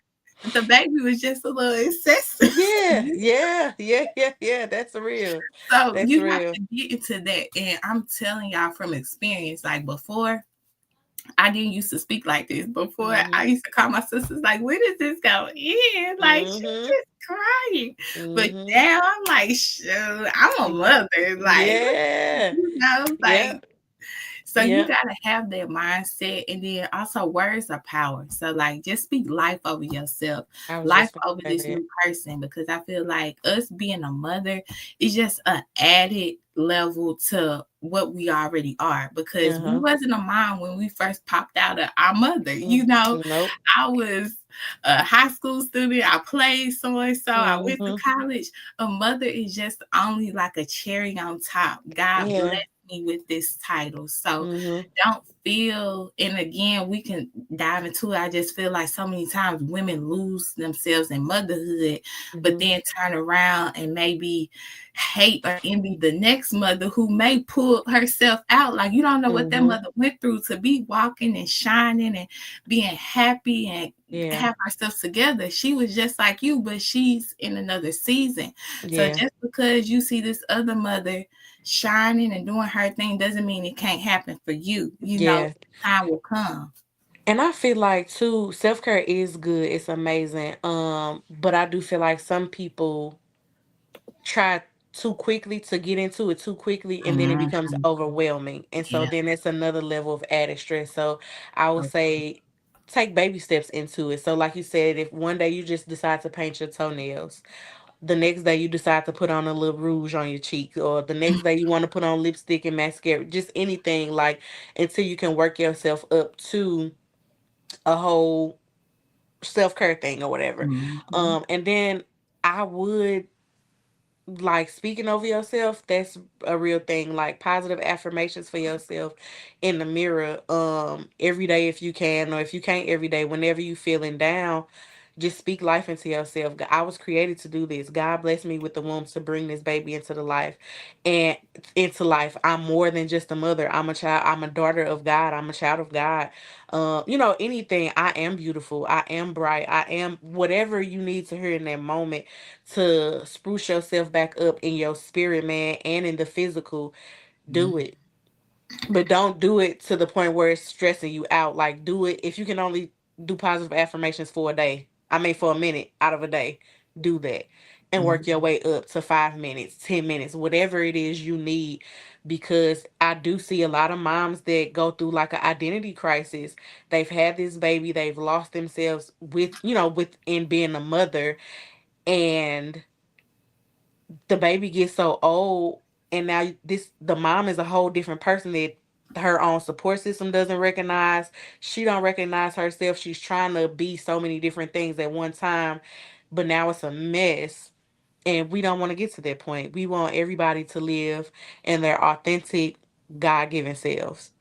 the baby was just a little excessive. Yeah. Yeah. Yeah. Yeah. Yeah. That's real. So That's you have real. to get into that. And I'm telling y'all from experience, like before, I didn't used to speak like this. Before, I Mm-hmm. used to call my sisters like, "When does this go in?" Like she Mm-hmm. just crying. But Mm-hmm. now I'm like, "Shoot, I'm a mother." Like, Yeah. like Yep. so you Yep. gotta have that mindset, and then also words are power. So like, just speak life over yourself, I was life just gonna over say this that. new person, because I feel like us being a mother is just an added level to what we already are. Because we Uh-huh. wasn't a mom when we first popped out of our mother. Nope. I was a high school student. I played so and so. I went to Mm-hmm. college. A mother is just only like a cherry on top. God bless Yeah. me with this title. So Mm-hmm. don't feel, and again, we can dive into it. I just feel like so many times women lose themselves in motherhood, but Mm-hmm. then turn around and maybe hate or envy the next mother who may pull herself out. Like you don't know what that Mm-hmm. mother went through to be walking and shining and being happy and Yeah. have herself together. She was just like you, but she's in another season. So Yeah. just because you see this other mother shining and doing her thing doesn't mean it can't happen for you. Yeah. Time will come. And I feel like too, self-care is good. It's amazing. But I do feel like some people try too quickly to get into it too quickly and then it Mhm. becomes overwhelming. And so Yeah. then it's another level of added stress. So I would Okay. say take baby steps into it. So like you said, if one day you just decide to paint your toenails, the next day you decide to put on a little rouge on your cheek, or the next day you want to put on lipstick and mascara, just anything, like until you can work yourself up to a whole self-care thing or whatever. Mhm. And then I would like speaking over yourself. That's a real thing, like positive affirmations for yourself in the mirror every day if you can, or if you can't every day, whenever you feeling down, just speak life into yourself. I was created to do this. God blessed me with the womb to bring this baby into the life and into life. I'm more than just a mother. I'm a child. I'm a daughter of God. I'm a child of God. Anything. I am beautiful. I am bright. I am whatever you need to hear in that moment to spruce yourself back up in your spirit, man, and in the physical. Do it, but don't do it to the point where it's stressing you out. Like, do it if you can only do positive affirmations for a day. I mean, for a minute out of a day, do that and Mhm. work your way up to 5 minutes, 10 minutes, whatever it is you need. because I do see a lot of moms that go through like an identity crisis. They've had this baby, they've lost themselves with, within being a mother, and the baby gets so old, and now the mom is a whole different person that her own support system doesn't recognize. She don't recognize herself. She's trying to be so many different things at one time, but now it's a mess. And we don't want to get to that point. We want everybody to live in their authentic, God given selves.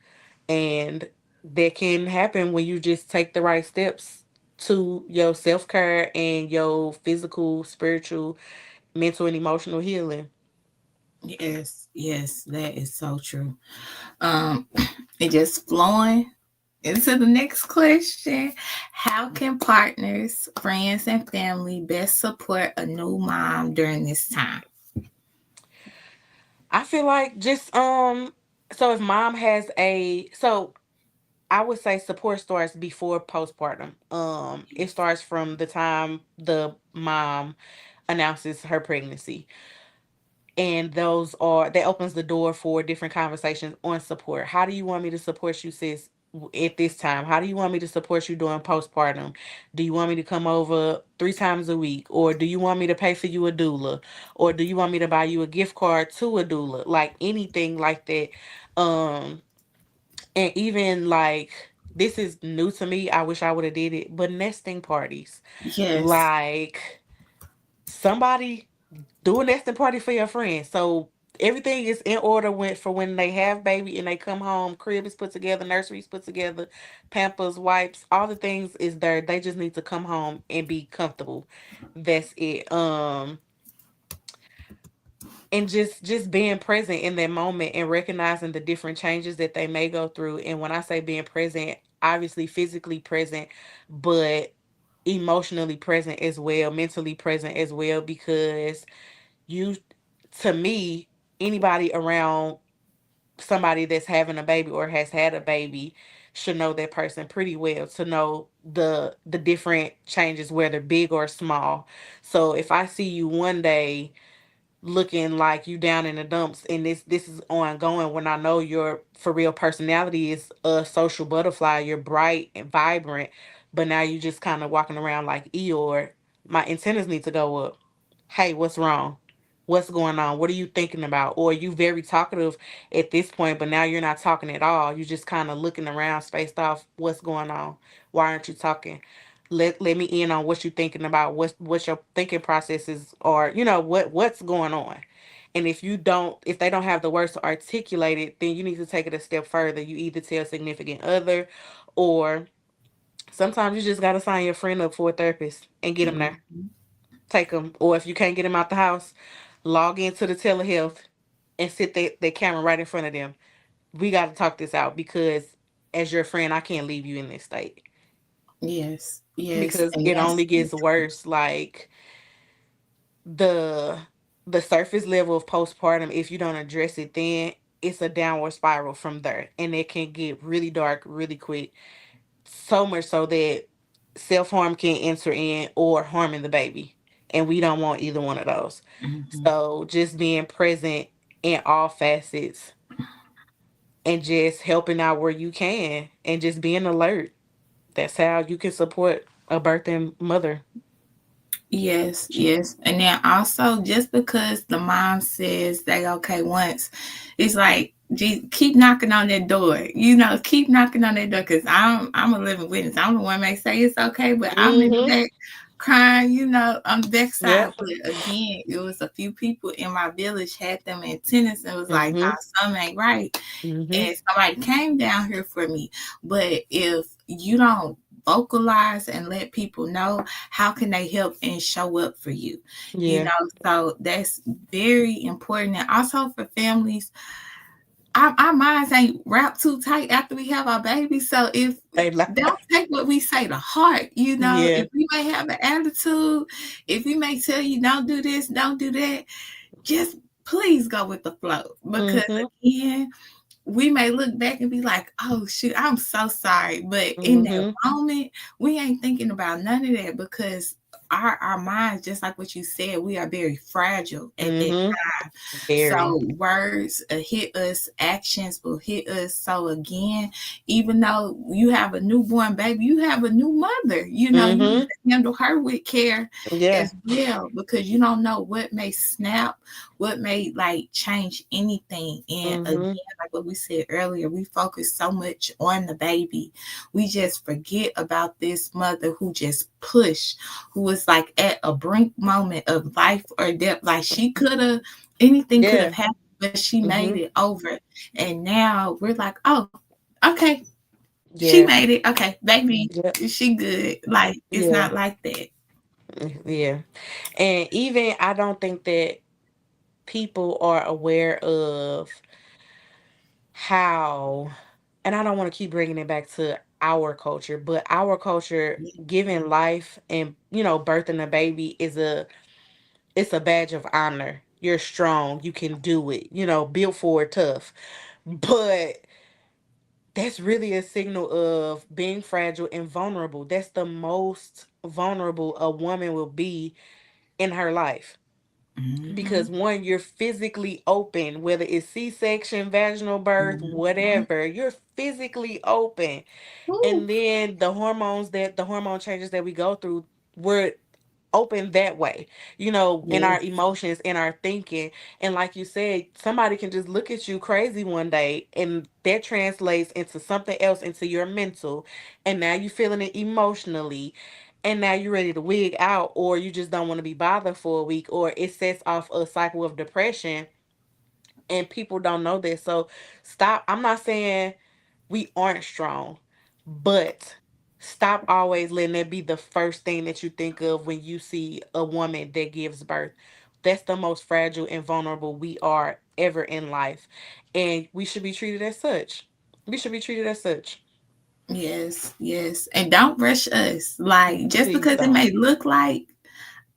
And that can happen when you just take the right steps to your self care and your physical, spiritual, mental, and emotional healing. Yes, yes, that is so true. Um, and just flowing into the next question. How can partners, friends, and family best support a new mom during this time? I feel like just so if mom has I would say support starts before postpartum. It starts from the time the mom announces her pregnancy. And that opens the door for different conversations on support. How do you want me to support you, sis, at this time? How do you want me to support you during postpartum? Do you want me to come over 3 times a week, or do you want me to pay for you a doula, or do you want me to buy you a gift card to a doula, like anything like that? um and even like, this is new to me, I wish I would have did it, but nesting parties, Yes, like, somebody do a nesting party for your friends. So everything is in order when they have baby and they come home. Crib is put together, nursery's put together, Pampers, wipes, all the things is there. They just need to come home and be comfortable. That's it. And just being present in that moment and recognizing the different changes that they may go through. And when I say being present, obviously physically present, but emotionally present as well, mentally present as well, because you to me, anybody around somebody that's having a baby or has had a baby should know that person pretty well, to know the different changes, whether big or small. So if I see you one day looking like you down in the dumps, and this is ongoing, when I know your for real personality is a social butterfly, you're bright and vibrant, but now you just kind of walking around like Eeyore, my antennas need to go up. Hey, what's wrong? What's going on? What are you thinking about? Or you very talkative at this point, but now you're not talking at all. You just kind of looking around, spaced off. What's going on? Why aren't you talking? Let me in on what you're thinking about. What's your thinking processes, or what's going on. And if they don't have the words to articulate it, then you need to take it a step further. You either tell a significant other, or sometimes you just gotta sign your friend up for a therapist and get them there. mhm, Take them, or if you can't get them out the house, log into the telehealth and sit that camera right in front of them. We got to talk this out, because as your friend, I can't leave you in this state, yes, yes, because and it that's only gets worse. Like, the the surface level of postpartum, if you don't address it, then it's a downward spiral from there, and it can get really dark really quick. So much so that self-harm can enter in, or harming the baby, and we don't want either one of those. mhm. So just being present in all facets, and just helping out where you can, and just being alert. That's how you can support a birthing mother. Yes, yes. And then also, just because the mom says they okay once, it's like, keep knocking on that door. Keep knocking on that door, because I'm a living witness. I'm the one may say it's okay, but I'm in the Mm-hmm. back crying, on the back side. Yep. But again, it was a few people in my village had them in tennis and was like, Mm-hmm. nah, something ain't right. Mm-hmm. And somebody came down here for me. But if you don't vocalize and let people know, how can they help and show up for you? Yeah. So that's very important. And also for families, our minds ain't wrapped too tight after we have our baby. So if They like. don't take what we say to heart, Yeah. if we may have an attitude, if we may tell you don't do this, don't do that, just please go with the flow. Because Mm-hmm. again, we may look back and be like, oh shoot, I'm so sorry. But in that Mm-hmm. moment, we ain't thinking about none of that, because our minds, just like what you said, we are very fragile at that Mm-hmm. time. Very. So words hit us, actions will hit us. So again, even though you have a newborn baby, you have a new mother. You need Mm-hmm. to handle her with care Yeah. as well, because you don't know what may snap, what may like change anything. And again, Mm-hmm. like what we said earlier, we focus so much on the baby, we just forget about this mother who just pushed, who was like at a brink moment of life or death. Like she could have, anything could have Yeah. happened, but she made Mm-hmm. it over. And now we're like, oh, okay, she Yeah. made it. Okay, baby, Yep. she good. Like it's Yeah. not like that. Yeah. And even I don't think that people are aware of how, and I don't want to keep bringing it back to our culture, but our culture, giving life and, birthing a baby is it's a badge of honor. You're strong, you can do it, built for it, tough. But that's really a signal of being fragile and vulnerable. That's the most vulnerable a woman will be in her life. Mm-hmm. Because one, you're physically open, whether it's C-section, vaginal birth, Mm-hmm. whatever, you're physically open. Ooh, And then the hormone changes that we go through, we're open that way, in our yes, emotions, in our thinking. And like you said, somebody can just look at you crazy one day and that translates into something else, into your mental, and now you're feeling it emotionally, and now you're ready to wig out, or you just don't want to be bothered for a week, or it sets off a cycle of depression, and people don't know this. So stop. I'm not saying we aren't strong, but stop always letting that be the first thing that you think of when you see a woman that gives birth. That's the most fragile and vulnerable we are ever in life, and we should be treated as such. We should be treated as such. yes, yes. And don't rush us. Like just Please because it don't. may look like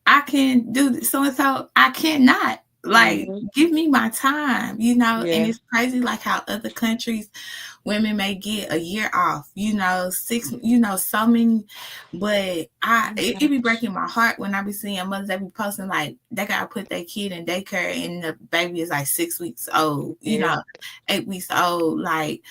I can do this, so and so, I cannot. Like, Mhm. give me my time, and Yeah. it's crazy like how other countries women may get a year off, 6, so many. But Oh my it be gosh. breaking my heart when I be seeing mothers that be posting like they gotta put their kid in daycare and the baby is like 6 weeks old, Yeah. 8 weeks old. Like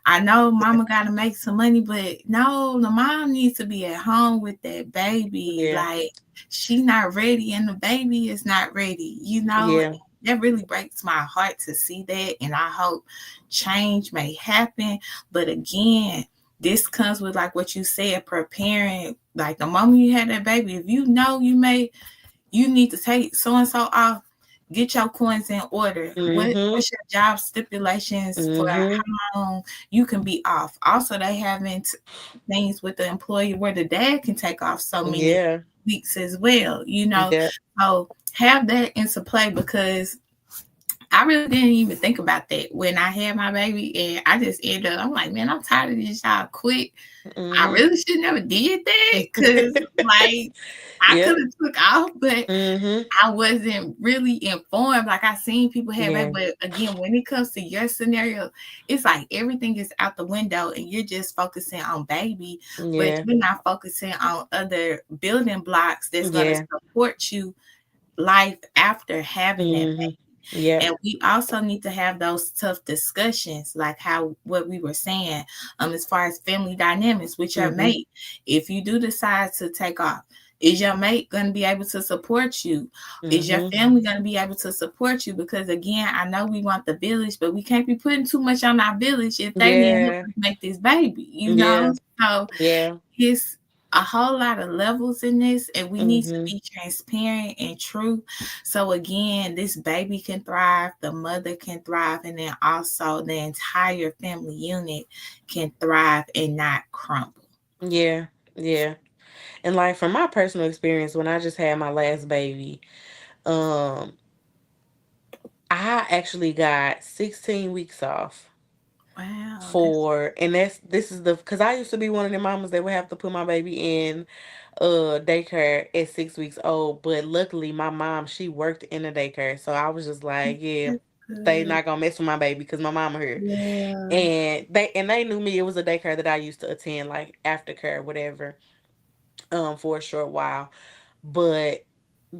I know Yeah. mama got to make some money, but no, the mom needs to be at home with that baby. Yeah. Like, she not ready and the baby is not ready, Yeah. That really breaks my heart to see that. And I hope change may happen. But again, this comes with like what you said, preparing. Like the moment you had that baby, if you know you need to take so and so off. Get your coins in order. Mhm. What's your job stipulations for Mhm. how long you can be off? Also, they having things with the employee where the dad can take off so many Yeah. weeks as well. Yeah. So have that into play because I really didn't even think about that when I had my baby, and I just ended up. I'm like, man, I'm tired of this job. Quit. I Mhm. really should never did that because like I could Yep. have took off, but Mhm. I wasn't really informed. Like I seen people have Yeah. it, but again, when it comes to your scenario, it's like everything is out the window and you're just focusing on baby, but Yeah. you're not focusing on other building blocks that's gonna Yeah. support you life after having that baby. Mhm. Yep. And we also need to have those tough discussions, like how what we were saying, as far as family dynamics with your Mhm. mate. If you do decide to take off, is your mate going to be able to support you? Is your Mhm. family going to be able to support you? Because again, I know we want the village, but we can't be putting too much on our village if they didn't help Yeah. us make this baby, Yeah. So Yeah. it's a whole lot of levels in this, and we need to Mhm. be transparent and true. So again, this baby can thrive, the mother can thrive, and then also the entire family unit can thrive and not crumble. Yeah. Yeah. And like from my personal experience, when I just had my last baby, um, I actually got 16 weeks off Wow, that's for, and this is the, because I used to be one of the mamas that would have to put my baby in daycare at 6 weeks old, but luckily my mom, she worked in the daycare, so I was just like, yeah, that's they good. not gonna mess with my baby because my mama here. Yeah. And they knew me. It was a daycare that I used to attend, like aftercare, whatever, for a short while. But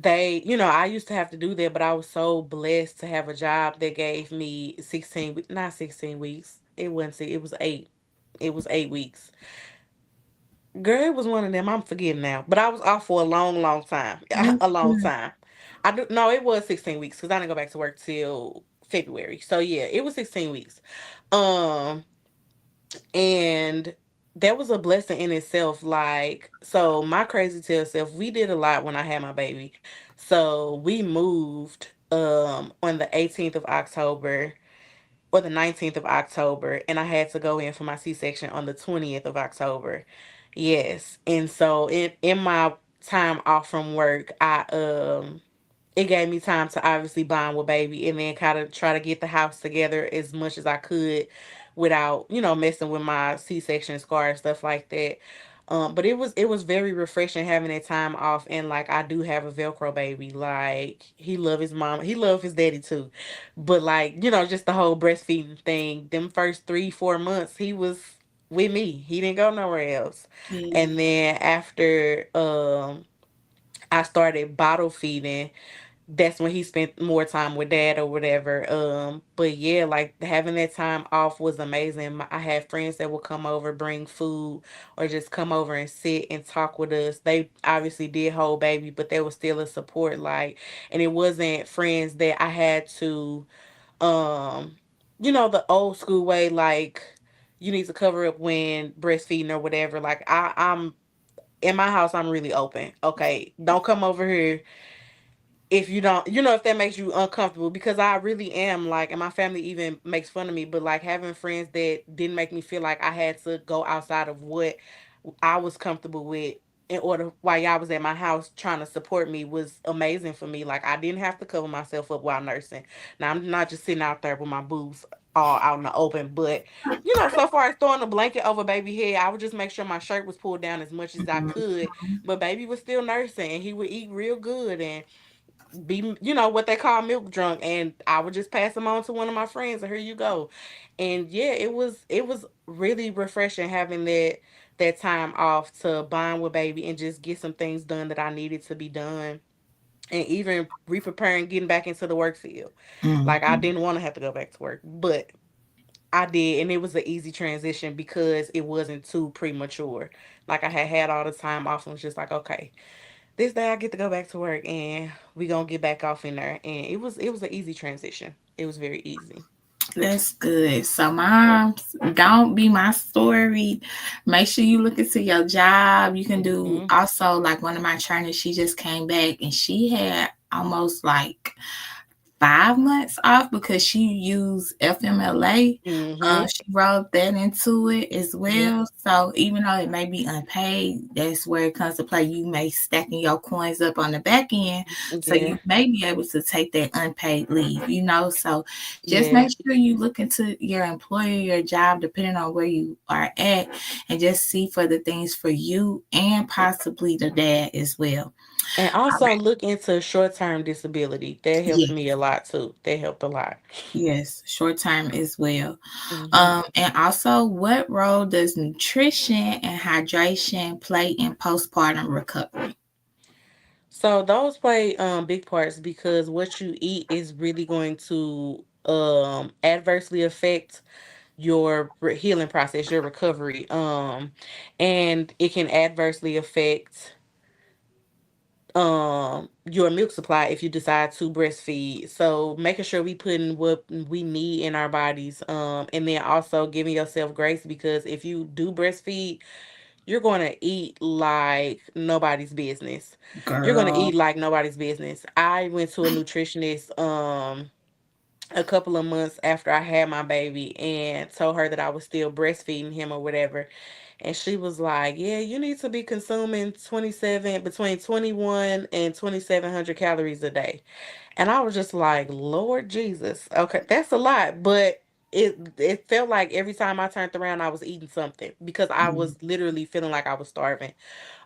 I used to have to do that, but I was so blessed to have a job that gave me 16, not 16 weeks. It wasn't, it was 8. It was 8 weeks. Girl, it was one of them. I'm forgetting now. But I was off for a long, long time. That's A long good. time. I do no, it was 16 weeks because I didn't go back to work till February. So yeah, it was 16 weeks. Um, and that was a blessing in itself. Like, so my crazy tail self, we did a lot when I had my baby. So we moved on the 18th of October or the 19th of October, and I had to go in for my C-section on the 20th of October. Yes. And so in my time off from work, I it gave me time to obviously bond with baby and then kind of try to get the house together as much as I could without, messing with my C-section scar and stuff like that. But it was very refreshing having that time off, and like I do have a Velcro baby. Like he love his mom, he love his daddy too, but like just the whole breastfeeding thing. Them first 3-4 months he was with me. He didn't go nowhere else, Yeah. and then after I started bottle feeding, that's when he spent more time with dad or whatever. But yeah, like having that time off was amazing. I had friends that would come over, bring food, or just come over and sit and talk with us. They obviously did hold baby, but they was still a support. Like, and it wasn't friends that I had to, um, the old school way, like you need to cover up when breastfeeding or whatever. Like I'm in my house, I'm really open. Okay, don't come over here if you don't, if that makes you uncomfortable, because I really am like, and my family even makes fun of me, but like having friends that didn't make me feel like I had to go outside of what I was comfortable with in order while y'all was at my house trying to support me was amazing for me. Like I didn't have to cover myself up while nursing. Now I'm not just sitting out there with my boobs all out in the open, but so far as throwing a blanket over baby head, I would just make sure my shirt was pulled down as much as I could. But baby was still nursing and he would eat real good and be what they call milk drunk, and I would just pass them on to one of my friends and here you go. And yeah, it was really refreshing having that time off to bond with baby and just get some things done that I needed to be done, and even re-preparing getting back into the work field. Like I Mhm. didn't want to have to go back to work, but I did, and it was an easy transition because it wasn't too premature. Like I had all the time off and was just like, okay, this day I get to go back to work and we gonna get back off in there. And it was an easy transition. It was very easy. That's good. So, moms, don't be my story. Make sure you look into your job. You can do Mm-hmm. also like one of my trainers. She just came back and she had almost like 5 months off because she used FMLA. Mm-hmm. She wrote that into it as Yeah. well. So even though it may be unpaid, that's where it comes to play. You may stacking your coins up on the back end, so you Yeah. may be able to take that unpaid leave. So just Yeah. make sure you look into your employer, your job, depending on where you are at, and just see for the things for you and possibly the dad as well. And All also right. look into short term disability. That helped me a Yes. lot too. That helped a lot. Yes, short term as well. Mm-hmm. And also, what role does nutrition and hydration play in postpartum recovery? So those play big parts because what you eat is really going to adversely affect your healing process, your recovery. And it can adversely affect your milk supply if you decide to breastfeed. So making sure we put in what we need in our bodies, and then also giving yourself grace, because if you do breastfeed, you're going to eat like nobody's business. You're going to Girl. eat like nobody's business. I went to a nutritionist a couple of months after I had my baby and told her that I was still breastfeeding him or whatever. And she was like, "Yeah, you need to be consuming 27 between 21 and 2700 calories a day." And I was just like, "Lord Jesus. Okay, that's a lot." But it felt like every time I turned around I was eating something because I was literally feeling like I was starving.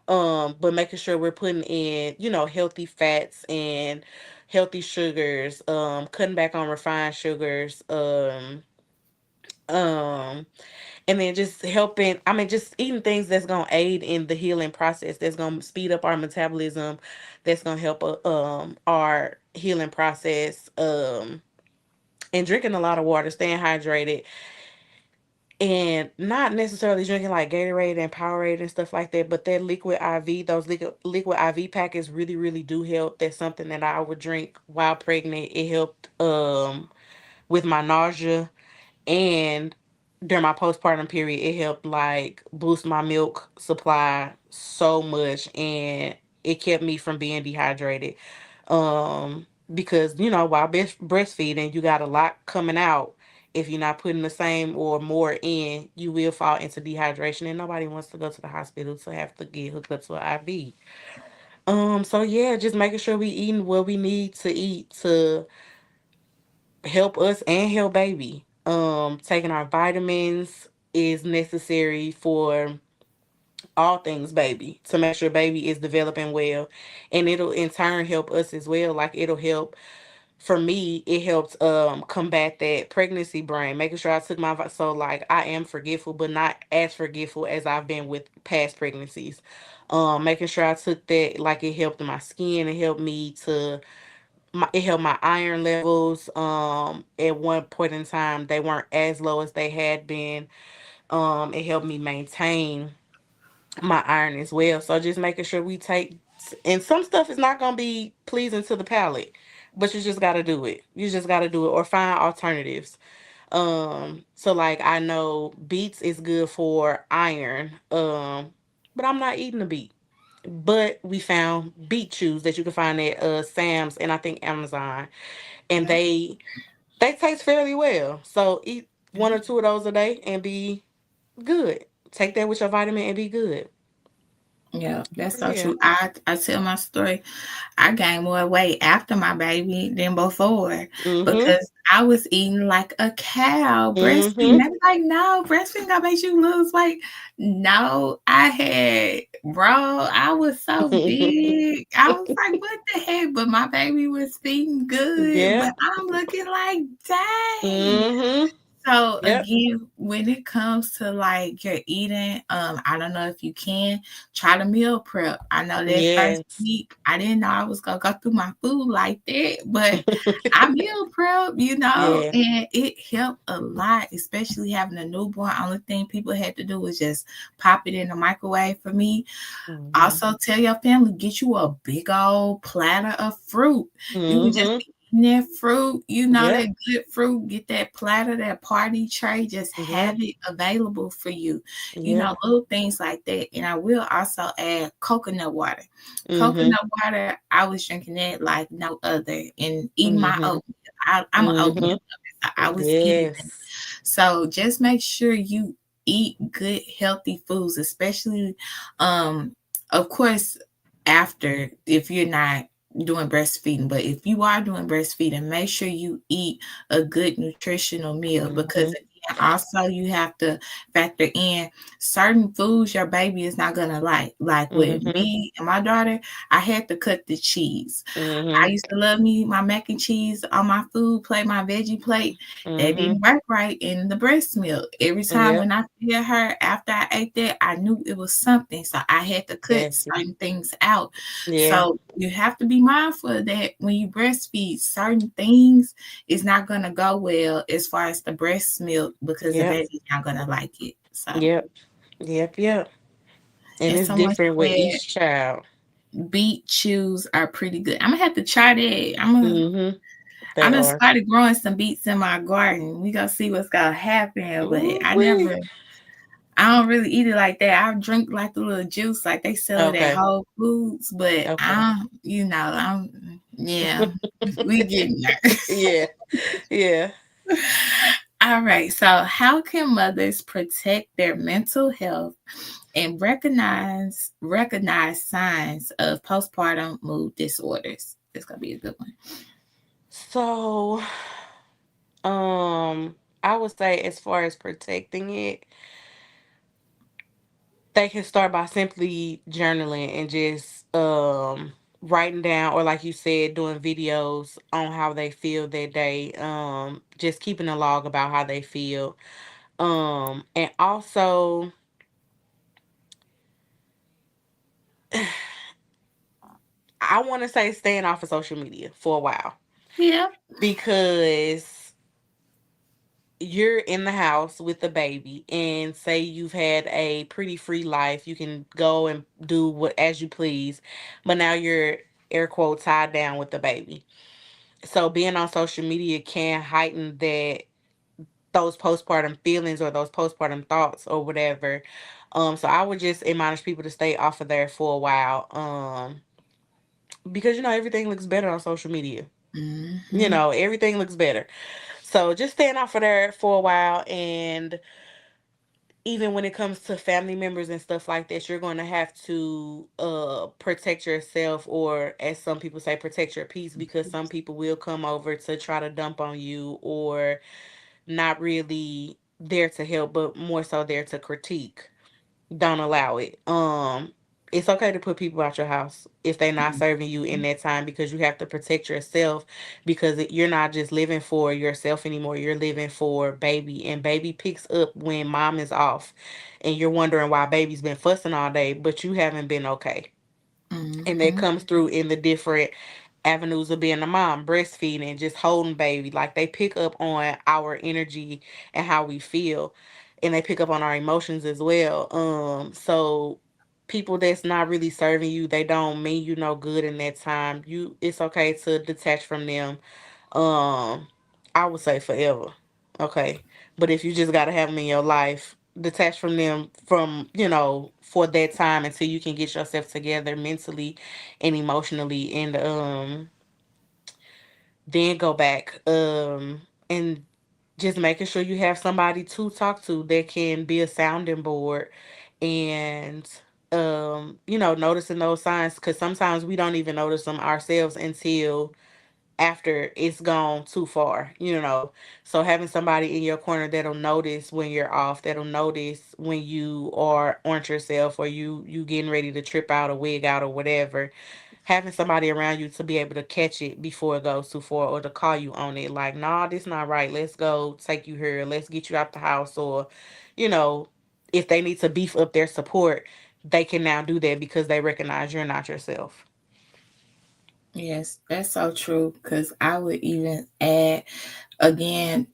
But making sure we're putting in, healthy fats and healthy sugars, cutting back on refined sugars, Um, and then just helping, I mean, just eating things that's gonna aid in the healing process, that's gonna speed up our metabolism, that's gonna help our healing process. And drinking a lot of water, staying hydrated, and not necessarily drinking like Gatorade and Powerade and stuff like that, but that liquid IV, those liquid IV packets really do help. That's something that I would drink while pregnant. It helped with my nausea, and during my postpartum period, it helped like boost my milk supply so much, and it kept me from being dehydrated. Because while breastfeeding, you got a lot coming out. If you're not putting the same or more in, you will fall into dehydration, and nobody wants to go to the hospital to have to get hooked up to an IV. So yeah, just making sure we eating what we need to eat to help us and help baby. Taking our vitamins is necessary for all things baby, to make sure baby is developing well, and it'll in turn help us as well. Like, it'll help, for me, it helps combat that pregnancy brain, making sure I took my so like I am forgetful, but not as forgetful as I've been with past pregnancies. Making sure I took that, like, it helped my skin, it helped me to it helped my iron levels. At one point in time, they weren't as low as they had been. It helped me maintain my iron as well. So just making sure we take, and some stuff is not gonna be pleasing to the palate, but you just gotta do it. You just gotta do it, or find alternatives. So like, I know beets is good for iron. But I'm not eating a beet. But we found beet chews that you can find at Sam's and I think Amazon, and Yep. they taste fairly well. So eat one or two of those a day and be good. Take that with your vitamin and be good. Yeah, that's so Yeah. true. I tell my story. I gained more weight after my baby than before Mhm. because I was eating like a cow breastfeeding. Mhm. They was like, no, breastfeeding gonna make you lose weight. No, I had, bro, I was so big. I was like, what the heck? But my baby was feeding good, Yeah. but I'm looking like, dang. Mhm. So Yep. again, when it comes to like your eating, I don't know if you can try to meal prep. I know that first Yes. week I didn't know I was gonna go through my food like that, but I meal prep, Yeah. and it helped a lot, especially having a newborn. Only thing people had to do was just pop it in the microwave for me. Mhm. Also, tell your family, get you a big old platter of fruit. You can just Mhm. be eating that fruit, that Yep. good fruit. Get that platter, that party tray. Just have Yep. it available for you. Yep. Little things like that. And I will also add coconut water. Mhm. Coconut water, I was drinking that like no other and eating my Mhm. oatmeal. I'm an oatmeal Mhm. lover, so I was eating that. Yes. So just make sure you eat good, healthy foods, especially um of course, after, if you're not doing breastfeeding, but if you are doing breastfeeding, make sure you eat a good nutritional meal because Mhm. again, also you have to factor in certain foods your baby is not gonna like. Like with Mhm. me and my daughter, I had to cut the cheese. I Mhm. used to love me my mac and cheese on my food plate, my veggie plate. That Mhm. didn't work right in the breast milk. Every time Yep. when I fed her after I ate that, I knew it was something. So I had to cut Yes. certain things out. Yeah. So you have to be mindful of that when you breastfeed. Certain things is not gonna go well as far as the breast milk because the Yep. baby's not gonna like it. So Yep. Yep. Yep. And and it's someone different with said each child. beet chews are pretty good. I'm gonna have to try that. Mhm. I They done are. started growing some beets in my garden. We gonna see what's gonna happen, but Ooh wee. I don't really eat it like that. I drink like the little juice, like they sell it at Okay. Whole Foods, but Okay. yeah, we getting there. Yeah. Yeah. All right. So, how can mothers protect their mental health and recognize signs of postpartum mood disorders? This gonna be a good one. So, I would say, as far as protecting it, they can start by simply journaling and just writing down, or like you said, doing videos on how they feel that day. Just keeping a log about how they feel. And also I want to say staying off of social media for a while Yeah. because you're in the house with the baby and say you've had a pretty free life, you can go and do what as you please, but now you're air quote tied down with the baby. So being on social media can heighten that those postpartum feelings or those postpartum thoughts or whatever. So I would just admonish people to stay off of there for a while. Because everything looks better on social media. Hmm. Everything looks better. So just staying off of there for a while. And even when it comes to family members and stuff like that, you're going to have to protect yourself, or as some people say, protect your peace, because some people will come over to try to dump on you, or not really there to help, but more so there to critique. Don't allow it. It's okay to put people out your house if they're not serving you in that time, because you have to protect yourself, because you're not just living for yourself anymore. You're living for baby, and baby picks up when mom is off, and you're wondering why baby's been fussing all day, but you haven't been okay. And that Hmm. comes through in the different avenues of being a mom, breastfeeding, just holding baby. Like, they pick up on our energy and how we feel, and they pick up on our emotions as well. So people that's not really serving you, they don't mean you no good in that time. It's okay to detach from them. um I would say forever. Okay. But if you just gotta have them in your life, detach from them from, for that time until you can get yourself together mentally and emotionally, and then go back. And just making sure you have somebody to talk to that can be a sounding board, and noticing those signs, because sometimes we don't even notice them ourselves until after it's gone too far. So having somebody in your corner that'll notice when you're off, that'll notice when you aren't yourself, or you getting ready to trip out or wig out or whatever. Having somebody around you to be able to catch it before it goes too far, or to call you on it, like, nah, this not right, let's go take you here, let's get you out the house. Or you know if they need to beef up their support, they can now do that because they recognize you're not yourself. Yes, that's so true. Because I would even add again,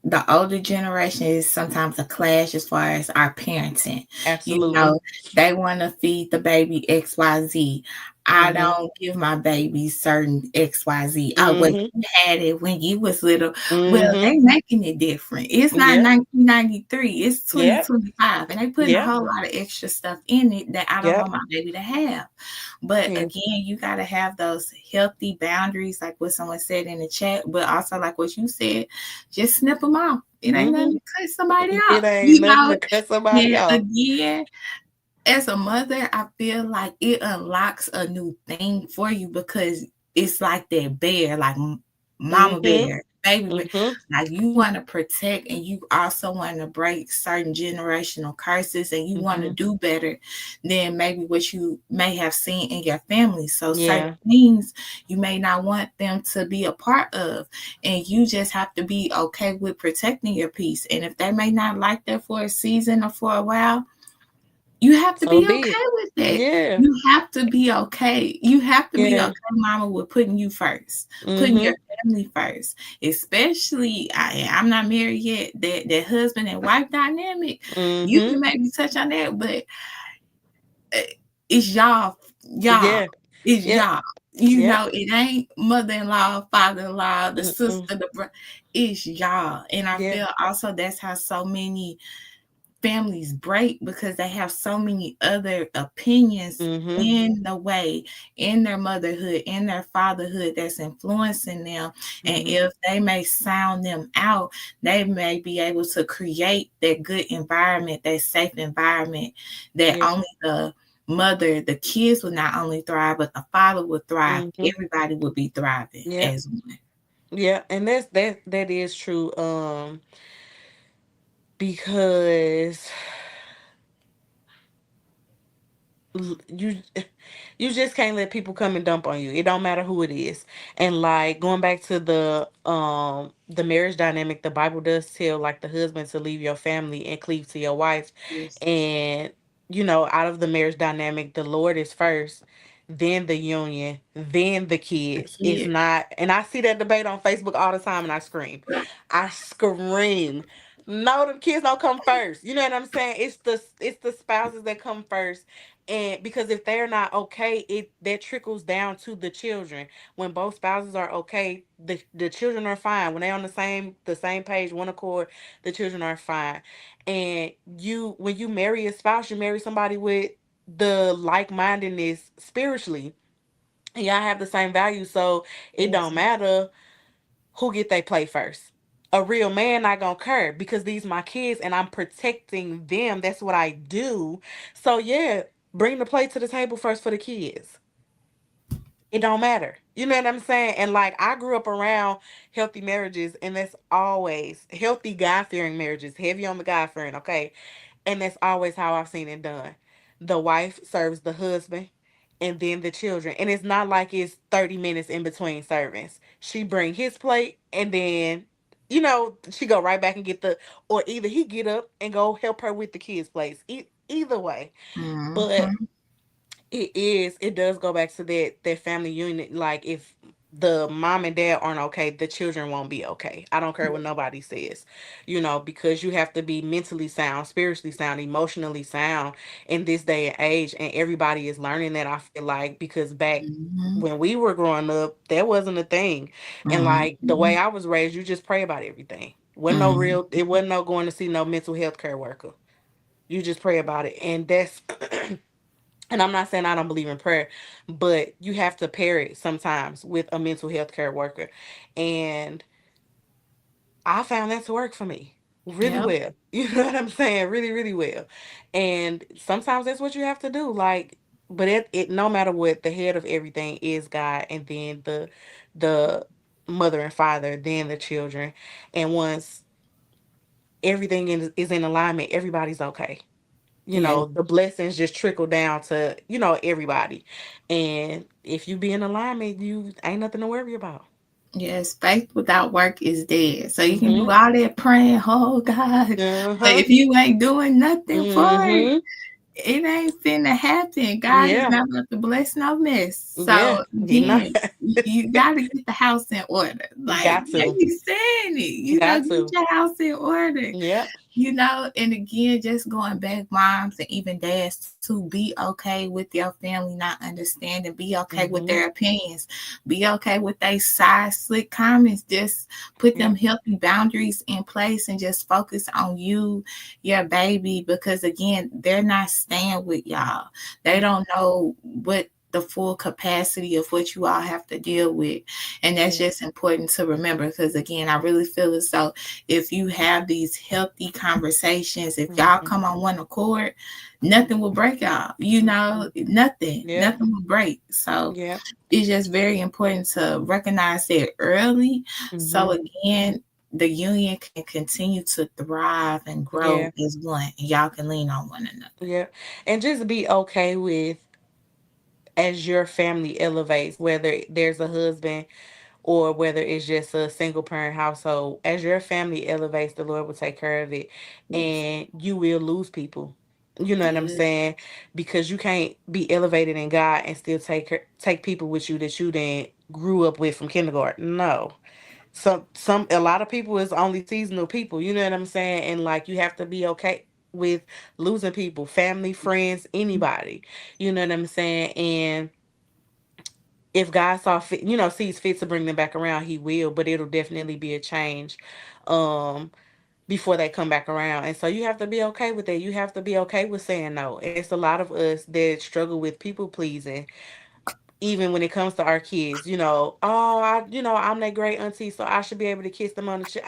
the older generation is sometimes a clash as far as our parenting. You Absolutely. know, they want to feed the baby XYZ. I Mhm. don't give my baby certain XYZ. Oh, well, Mhm. you had it when you was little. Well, Mhm. they making it different. It's not Yep. 1993. It's Yep. 2025. And they putting a Yep. whole lot of extra stuff in it that I don't Yep. want my baby to have. But Yeah. again, you got to have those healthy boundaries, like what someone said in the chat, but also like what you said, just snip them off. It ain't nothing Mhm. to cut somebody It off. ain't nothing to cut somebody And off. again, as a mother, I feel like it unlocks a new thing for you because it's like that bear, like mama Mhm. bear, baby bear. Mhm. Like you want to protect and you also want to break certain generational curses and you want to Mhm. do better than maybe what you may have seen in your family. So certain Yeah. things you may not want them to be a part of. And you just have to be okay with protecting your peace. And if they may not like that for a season or for a while, you have to So be be it. okay with that. Yeah. You have to be okay. You have to be okay, Yeah. mama, with putting you first, putting your Mhm. family first. Especially, I'm not married yet. That husband and wife dynamic, you Mhm. can maybe touch on that, but uh, it's y'all. Yeah. It's Yep. y'all. Yep. It ain't mother-in-law, father-in-law, the Mm-mm. sister, the brother. It's y'all. And I Yeah. feel also that's how so many families break because they have so many other opinions Mhm. in the way, in their motherhood, in their fatherhood, that's influencing them. And Mhm. if they may sound them out, they may be able to create that good environment, that safe environment that Yeah. only the kids would not only thrive, but the father would thrive. Mhm. Everybody would be thriving Yeah. as one. Yeah. And that is true. Because you You just can't let people come and dump on you. It don't matter who it is. And like going back to the marriage dynamic, the Bible does tell like the husband to leave your family and cleave to your wife. Yes. And out of the marriage dynamic, the Lord is first, then the union, then the The kids. It's kid. not, and I see that debate on Facebook all the time and I scream. I scream. No, the kids don't come first. You know what I'm saying? It's the spouses that come first. And because if they're not okay, it that trickles down to the children. When both spouses are okay, the children are fine. When they're on the same page, one accord, the children are fine. And when you marry a spouse, you marry somebody with the like-mindedness spiritually. And y'all have the same values, so it Yes. don't matter who get they play first. A real man not gonna care because these my kids and I'm protecting them. That's what I do. So yeah, bring the plate to the table first for the kids. It don't matter. You know what I'm saying? And like I grew up around healthy marriages, and that's always healthy God fearing marriages, heavy on the God fearing, okay? And that's always how I've seen it done. The wife serves the husband and then the children. And it's not like it's 30 minutes in between servings. She bring his plate and then she go right back and get or either he get up and go help her with the kids' plates. Either way. But Mm-hmm. it does go back to that family unit. Like if the mom and dad aren't okay, the children won't be okay. I don't care what nobody says. Because you have to be mentally sound, spiritually sound, emotionally sound in this day and age, and everybody is learning that. I feel like because back Mm-hmm. when we were growing up, that wasn't a thing. And like the Mm-hmm. way I was raised, you just pray about everything. Wasn't no Mm-hmm. real it wasn't no going to see no mental health care worker. You just pray about it. And that's and I'm not saying I don't believe in prayer, but you have to pair it sometimes with a mental health care worker. And I found that to work for me really Yep. well. You know what I'm saying? Really, really well. And sometimes that's what you have to do. Like, but it no matter what, the head of everything is God, and then the mother and father, then the children. And once everything is in alignment, everybody's okay. Yes. The blessings just trickle down to everybody. And if you be in alignment, you ain't nothing to worry about. Yes. Faith without work is dead. So you can do Mm-hmm. all that praying, oh God. But Uh-huh. if you ain't doing nothing for it, Mm-hmm. it ain't finna happen. God is Yeah. not about to bless no mess. Yeah. So You know. again, you gotta get the house in order. Like Got they to. be saying it, Got get to. your house in order. Yep. And again, just going back, moms and even dads, to be okay with your family not understanding, be okay with Mm-hmm. their opinions, be okay with they side slick comments. Just put them Yep. healthy boundaries in place and just focus on you, your baby, because again, they're not staying with y'all. They don't know what the full capacity of what you all have to deal with. And that's Yeah. just important to remember because, again, I really feel as though if you have these healthy conversations, if y'all Mm-hmm. come on one accord, nothing will break y'all. Mm-hmm. Yep. Nothing will break. So Yep. it's just very important to recognize that early. So Mm-hmm. again, the union can continue to thrive and grow Yeah. as one, and y'all can lean on one another. Yeah. And just be okay with as your family elevates, whether there's a husband or whether it's just a single parent household, as your family elevates, the Lord will take care of it. Yes. And you will lose people. You know what I'm Yes. saying? Because you can't be elevated in God and still take people with you that you then grew up with from kindergarten. No. A lot of people is only seasonal people, you know what I'm saying? And like you have to be okay with losing people, family, friends, anybody. You know what I'm saying? And if God sees fit to bring them back around, he will, but it'll definitely be a change um before they come back around. And so you have to be okay with that. You have to be okay with saying no. And it's a lot of us that struggle with people pleasing, even when it comes to our kids. Oh, I'm that great auntie, so I should be able to kiss them on the cheek.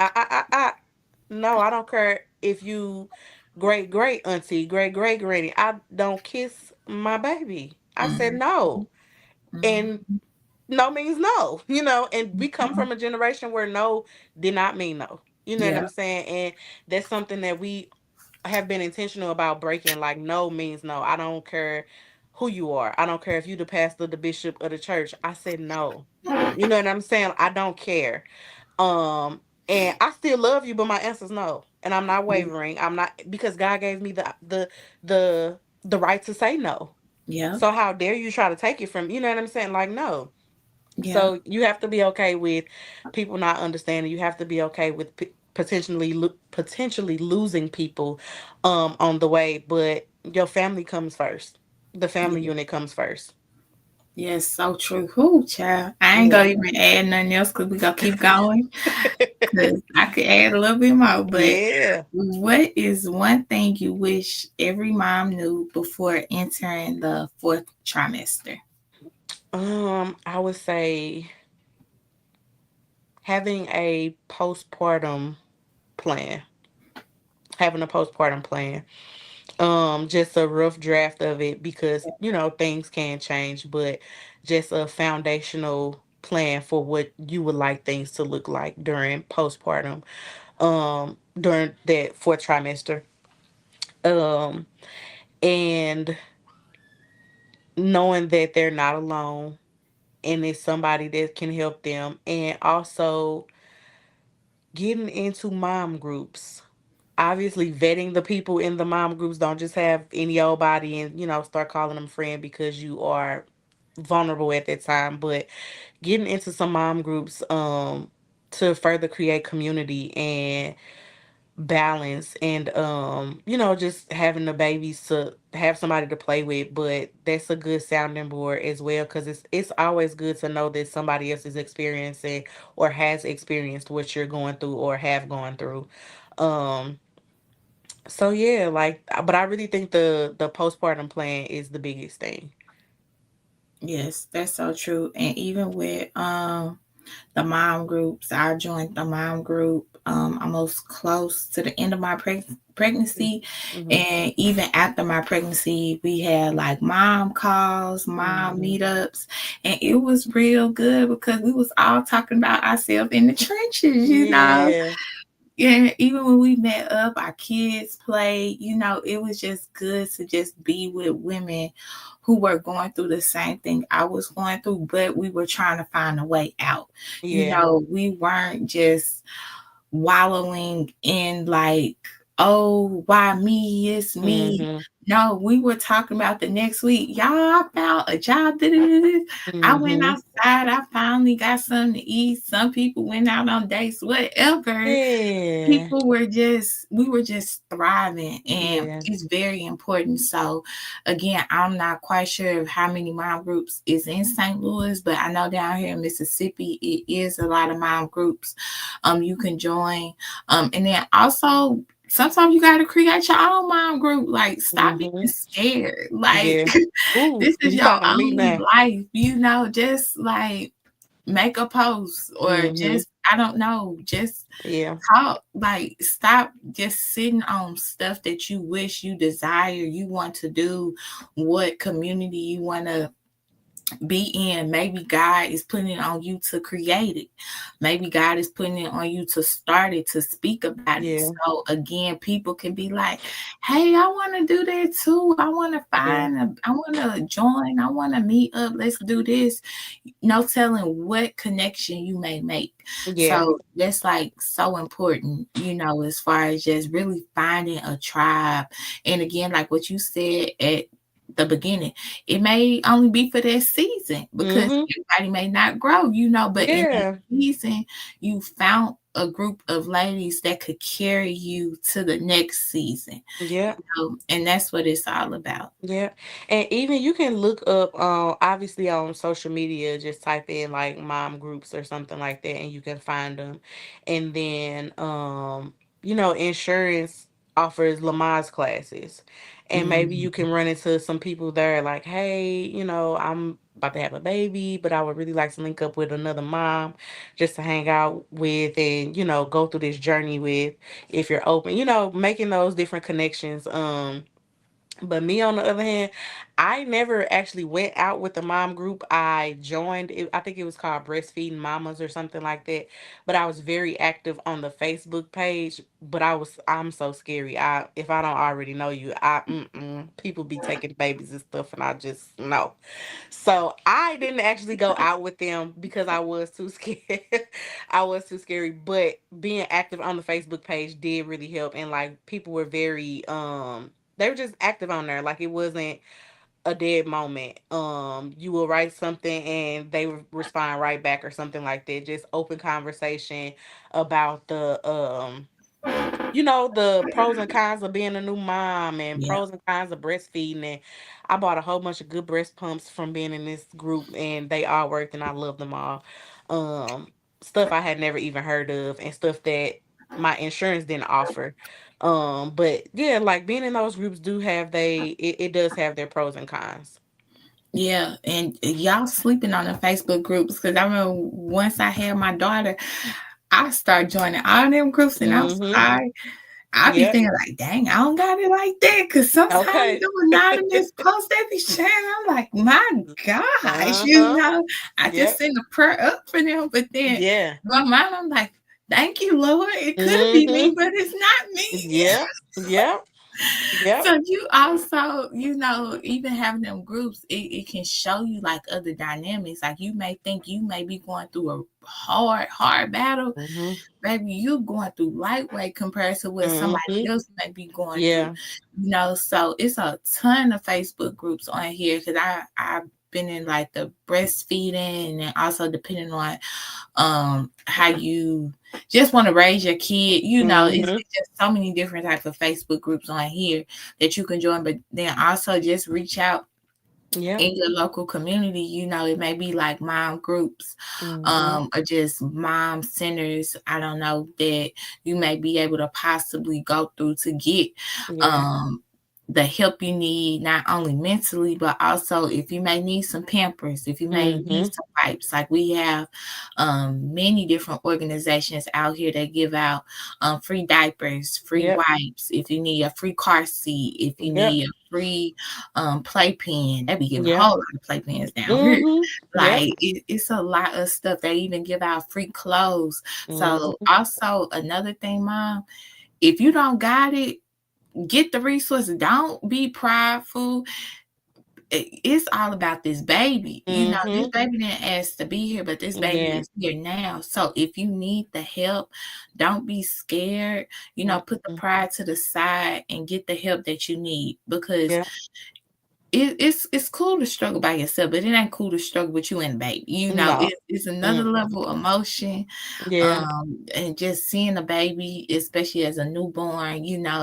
No, I don't care if you great great auntie, great great granny. I don't kiss my baby. I said Mhm. no. And Mhm. no means no, and we come from a generation where no did not mean no. You know what Yeah. I'm saying? And that's something that we have been intentional about breaking. Like no means no. I don't care who you are. I don't care if you the pastor, the bishop, or the church. I said no. You know what I'm saying? I don't care. Um, and I still love you, but my answer's no. And I'm not wavering. I'm not, because God gave me the right to say no. Yep. So how dare you try to take it from, you know what I'm saying? Like, no. Yep. So you have to be okay with people not understanding. You have to be okay with potentially losing people on the way, but your family comes first. The family Yeah. unit comes first. Yes, so true. Whoo, child. I ain't Yeah. gonna even add nothing else because we gonna keep going. Because I could add a little bit more. But Yeah. what is one thing you wish every mom knew before entering the fourth trimester? I would say having a postpartum plan. Having a postpartum plan. Just a rough draft of it because, things can change, but just a foundational plan for what you would like things to look like during postpartum, during that fourth trimester. Um, and knowing that they're not alone and it's somebody that can help them, and also getting into mom groups. Obviously, vetting the people in the mom groups. Don't just have any old body and, start calling them friend because you are vulnerable at that time. But getting into some mom groups to further create community and balance, and just having the babies to have somebody to play with. But that's a good sounding board as well, because it's always good to know that somebody else is experiencing or has experienced what you're going through or have gone through. um so yeah, like, but I really think the postpartum plan is the biggest thing. Yes, that's so true. And even with the mom groups, I joined the mom group almost close to the end of my pregnancy. Mm-hmm. And even after my pregnancy, we had like mom calls, mom Mm-hmm. meetups, and it was real good because we was all talking about ourselves in the trenches, you know. Yeah. Yeah, even when we met up, our kids played, it was just good to just be with women who were going through the same thing I was going through, but we were trying to find a way out. Yeah. We weren't just wallowing in like, oh, why me? It's me. Mm-hmm. No, we were talking about the next week. Y'all, I found a job. I went Mm-hmm. outside. I finally got something to eat. Some people went out on dates, whatever. Yeah. We were just thriving, and Yeah. it's very important. So again, I'm not quite sure of how many mom groups is in St. Louis, but I know down here in Mississippi it is a lot of mom groups you can join. And then also sometimes you got to create your own mom group. Like, stop being Mm-hmm. scared. Like, Yeah. Ooh, this is you your talking to me only now. life, just like make a post or Mm-hmm. just, I don't know, just Yeah. talk. Like, stop just sitting on stuff that you wish, you desire, you want to do, what community you want to be in. Maybe God is putting it on you to create it. Maybe God is putting it on you to start it, to speak about it. Yeah. So again, people can be like, hey, I want to do that too. Yeah. I want to join. I want to meet up. Let's do this. No telling what connection you may make. Yeah. So that's like so important, as far as just really finding a tribe. And again, like what you said at the beginning, it may only be for that season because Mm-hmm. everybody may not grow, but in that Yeah. season, you found a group of ladies that could carry you to the next season, Yeah. and that's what it's all about. Yeah. And even you can look up obviously on social media, just type in like mom groups or something like that and you can find them. And then insurance offers Lamaze classes. And maybe you Mhm. can run into some people there like, "Hey, I'm about to have a baby, but I would really like to link up with another mom just to hang out with and, go through this journey with if you're open." Making those different connections But me, on the other hand, I never actually went out with the mom group. I joined it, I think it was called Breastfeeding Mamas or something like that. But I was very active on the Facebook page. But I'm so scary. If I don't already know you, people be taking babies and stuff, and I just know. So I didn't actually go out with them because I was too scared. I was too scary. But being active on the Facebook page did really help, and like people were very they were just active on there. Like it wasn't a dead moment. You will write something and they would respond right back or something like that. Just open conversation about the pros and cons of being a new mom and Yeah. pros and cons of breastfeeding. And I bought a whole bunch of good breast pumps from being in this group, and they all worked, and I love them all. Um, Stuff I had never even heard of, and stuff that my insurance didn't offer. But yeah, like being in those groups it does have their pros and cons. Yeah, and y'all sleeping on the Facebook groups because I remember once I had my daughter, I started joining all them groups, and I'm Mm-hmm. sorry, I be Yep. thinking like, dang, I don't got it like that. Cause sometimes Okay. them anonymous posts they be sharing, I'm like, my gosh, Uh-huh. I just Yep. send a prayer up for them, but then Yeah. my mind, I'm like, thank you, Lord. It could be me, Mm-hmm. but it's not me. Yep. Yep. Yep. So you also, even having them groups, it can show you like other dynamics. Like you may think you may be going through a hard battle, Mm-hmm. baby, you going through lightweight compared to what somebody Mm-hmm. else may be going through. Yeah. So it's a ton of Facebook groups on here because I've been in like the breastfeeding and also depending on how you just want to raise your kid. Mm-hmm. It's just so many different types of Facebook groups on here that you can join, but then also just reach out Yep. in your local community. It may be like mom groups, Mm-hmm. or just mom centers, I don't know, that you may be able to possibly go through to get Yeah. um the help you need, not only mentally, but also if you may need some pampers, if you may need Mm-hmm. some wipes. Like we have many different organizations out here that give out free diapers, free Yep. wipes, if you need a free car seat, if you Yep. need a free playpen. They be giving a Yep. whole lot of playpens down here. Mm-hmm. Yep. Like it's a lot of stuff. They even give out free clothes. So Mm-hmm. also another thing, mom, if you don't got it, get the resources. Don't be prideful. It's all about this baby. This Mm-hmm. baby didn't ask to be here, but this baby Yeah. is here now. So if you need the help, don't be scared. Put the Mm-hmm. pride to the side and get the help that you need, because Yep. it's cool to struggle by yourself, but it ain't cool to struggle with you and the baby. No. It's another Mm-mm. level of emotion. Yeah. And just seeing a baby, especially as a newborn,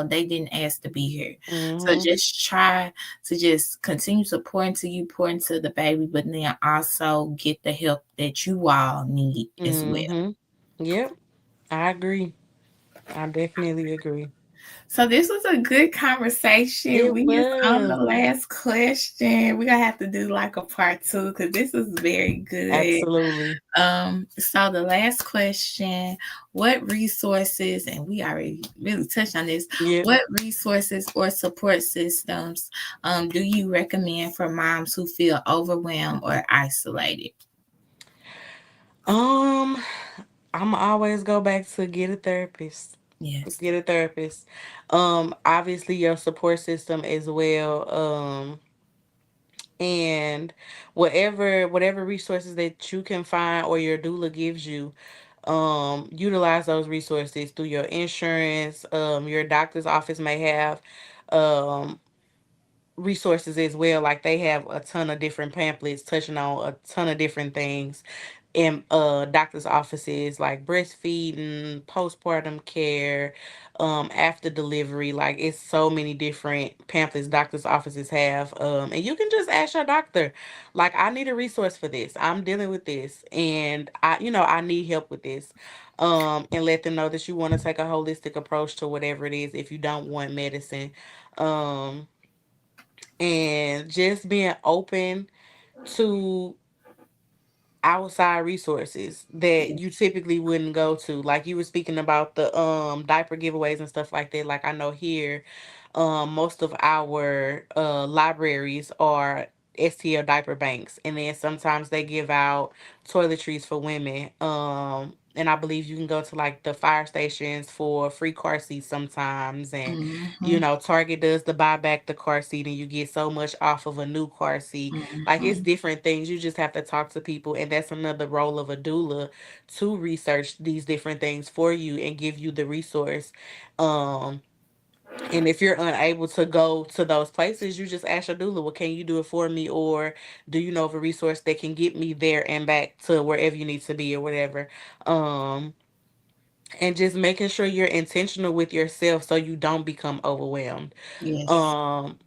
they didn't ask to be here. So Mm-hmm. just try to just continue to pour into you, pour into the baby, but then also get the help that you all need as well. Mm-hmm. Yep. I agree. I definitely agree. So this was a good conversation. It We is on the was. last question. We're gonna have to do like a part two because this is very good. Absolutely. So the last question, what resources, and we already really touched on this, Yep. what resources or support systems do you recommend for moms who feel overwhelmed or isolated? Um, I'm always go back to get a therapist. Yes. Get a therapist. Obviously your support system as well. And whatever resources that you can find or your doula gives you, utilize those resources through your insurance. Your doctor's office may have um resources as well. Like they have a ton of different pamphlets touching on a ton of different things in doctors' offices, like breastfeeding, postpartum care, after delivery. Like it's so many different pamphlets doctors' offices have. And you can just ask your doctor, like, I need a resource for this. I'm dealing with this and I need help with this. And let them know that you want to take a holistic approach to whatever it is if you don't want medicine. Um and just being open to outside resources that you Yes. typically wouldn't go to. Like you were speaking about the diaper giveaways and stuff like that. Like I know here, most of our libraries are STL diaper banks, and then sometimes they give out toiletries for women. And I believe you can go to like the fire stations for free car seats sometimes, and Mm-hmm. Target does the buy back the car seat, and you get so much off of a new car seat. Like it's Mm-hmm. different things. You just have to talk to people, and that's another role of a doula, to research these different things for you and give you the resource. Um, and if you're unable to go to those places, you just ask your doula, well, can you do it for me? Or do you know of a resource that can get me there and back to wherever you need to be or whatever? Um, and just making sure you're intentional with yourself so you don't become overwhelmed. Yes.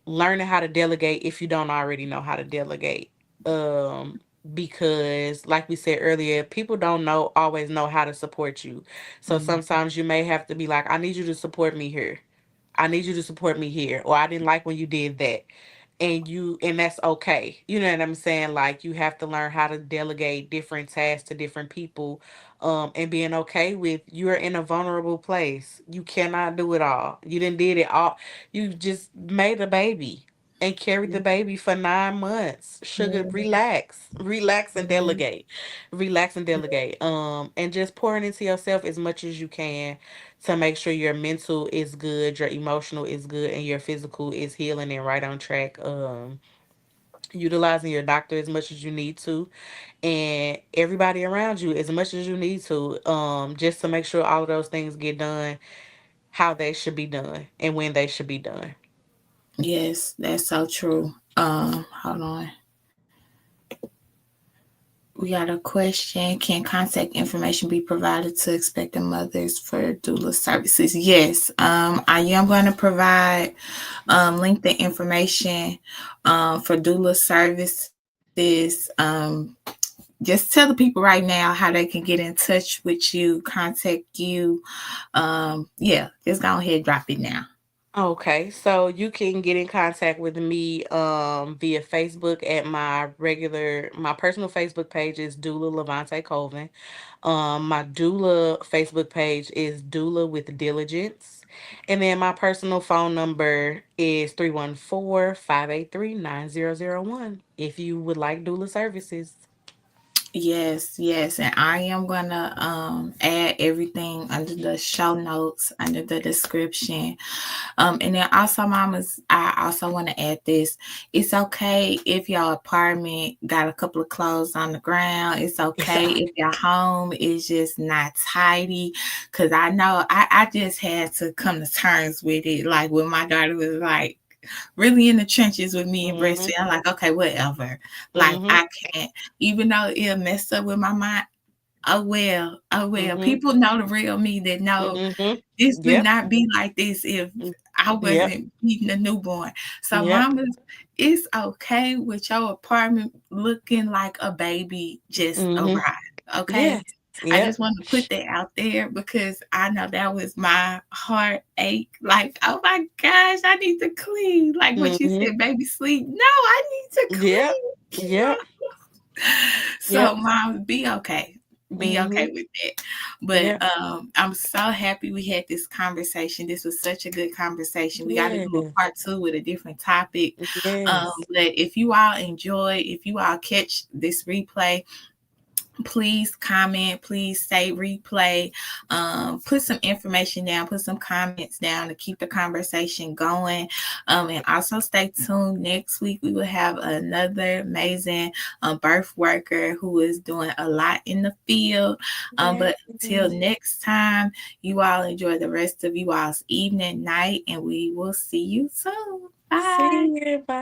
Learning how to delegate if you don't already know how to delegate. um because like we said earlier, people don't know always know how to support you. So Mm. sometimes you may have to be like, I need you to support me here, I need you to support me here, or I didn't like when you did that. And that's okay. You know what I'm saying? Like you have to learn how to delegate different tasks to different people, and being okay with you're in a vulnerable place. You cannot do it all. You didn't did it all. You just made a baby and carried the baby for 9 months. Sugar, Yes. relax and Yes. delegate. Relax and delegate. And just pouring into yourself as much as you can to make sure your mental is good, your emotional is good, and your physical is healing and right on track. Utilizing your doctor as much as you need to, and everybody around you as much as you need to, just to make sure all of those things get done how they should be done and when they should be done. Yes, that's so true. Hold on. We got a question. Can contact information be provided to expecting mothers for doula services? Yes. I am going to provide LinkedIn information for doula services. Just tell the people right now how they can get in touch with you, contact you. Yeah, just go ahead and drop it now. Okay, so you can get in contact with me via Facebook at my personal Facebook page is Doula Levante Colvin. My doula Facebook page is Doula with Diligence. And then my personal phone number is 314-583-9001 if you would like doula services. Yes, yes, and I am gonna add everything under the show notes, under the description. And then also, mamas, I also want to add this. It's okay if your apartment got a couple of clothes on the ground. It's okay if your home is just not tidy. Cause I know I just had to come to terms with it. Like when my daughter was like really in the trenches with me and Mm-hmm. breastfeeding, I'm like, okay, whatever. Like Mm-hmm. I can't, even though it messed up with my mind. Oh well, oh well. Mm-hmm. People know the real me that know Mm-hmm. this would Yep. not be like this if I Yep. wasn't feeding a newborn. So, Yep. mamas, it's okay with your apartment looking like a baby just Mm-hmm. arrived. Okay. Yes. I Yep. just want to put that out there because I know that was my heartache. Like, oh my gosh, I need to clean. Like what you Mm-hmm. said, baby sleep. No, I need to Yep. clean. Yep. So, Yep. mom, be okay. Be Mm-hmm. okay with that. But Yep. I'm so happy we had this conversation. This was such a good conversation. We got to do a Yes. part two with a different topic. Yes. But if you all enjoy, if you all catch this replay, please comment, please say replay, put some information down, put some comments down to keep the conversation going. And also stay tuned. Next week we will have another amazing birth worker who is doing a lot in the field. Yes. But until next time, you all enjoy the rest of you all's evening, night, and we will see you soon. See Bye. you. Bye.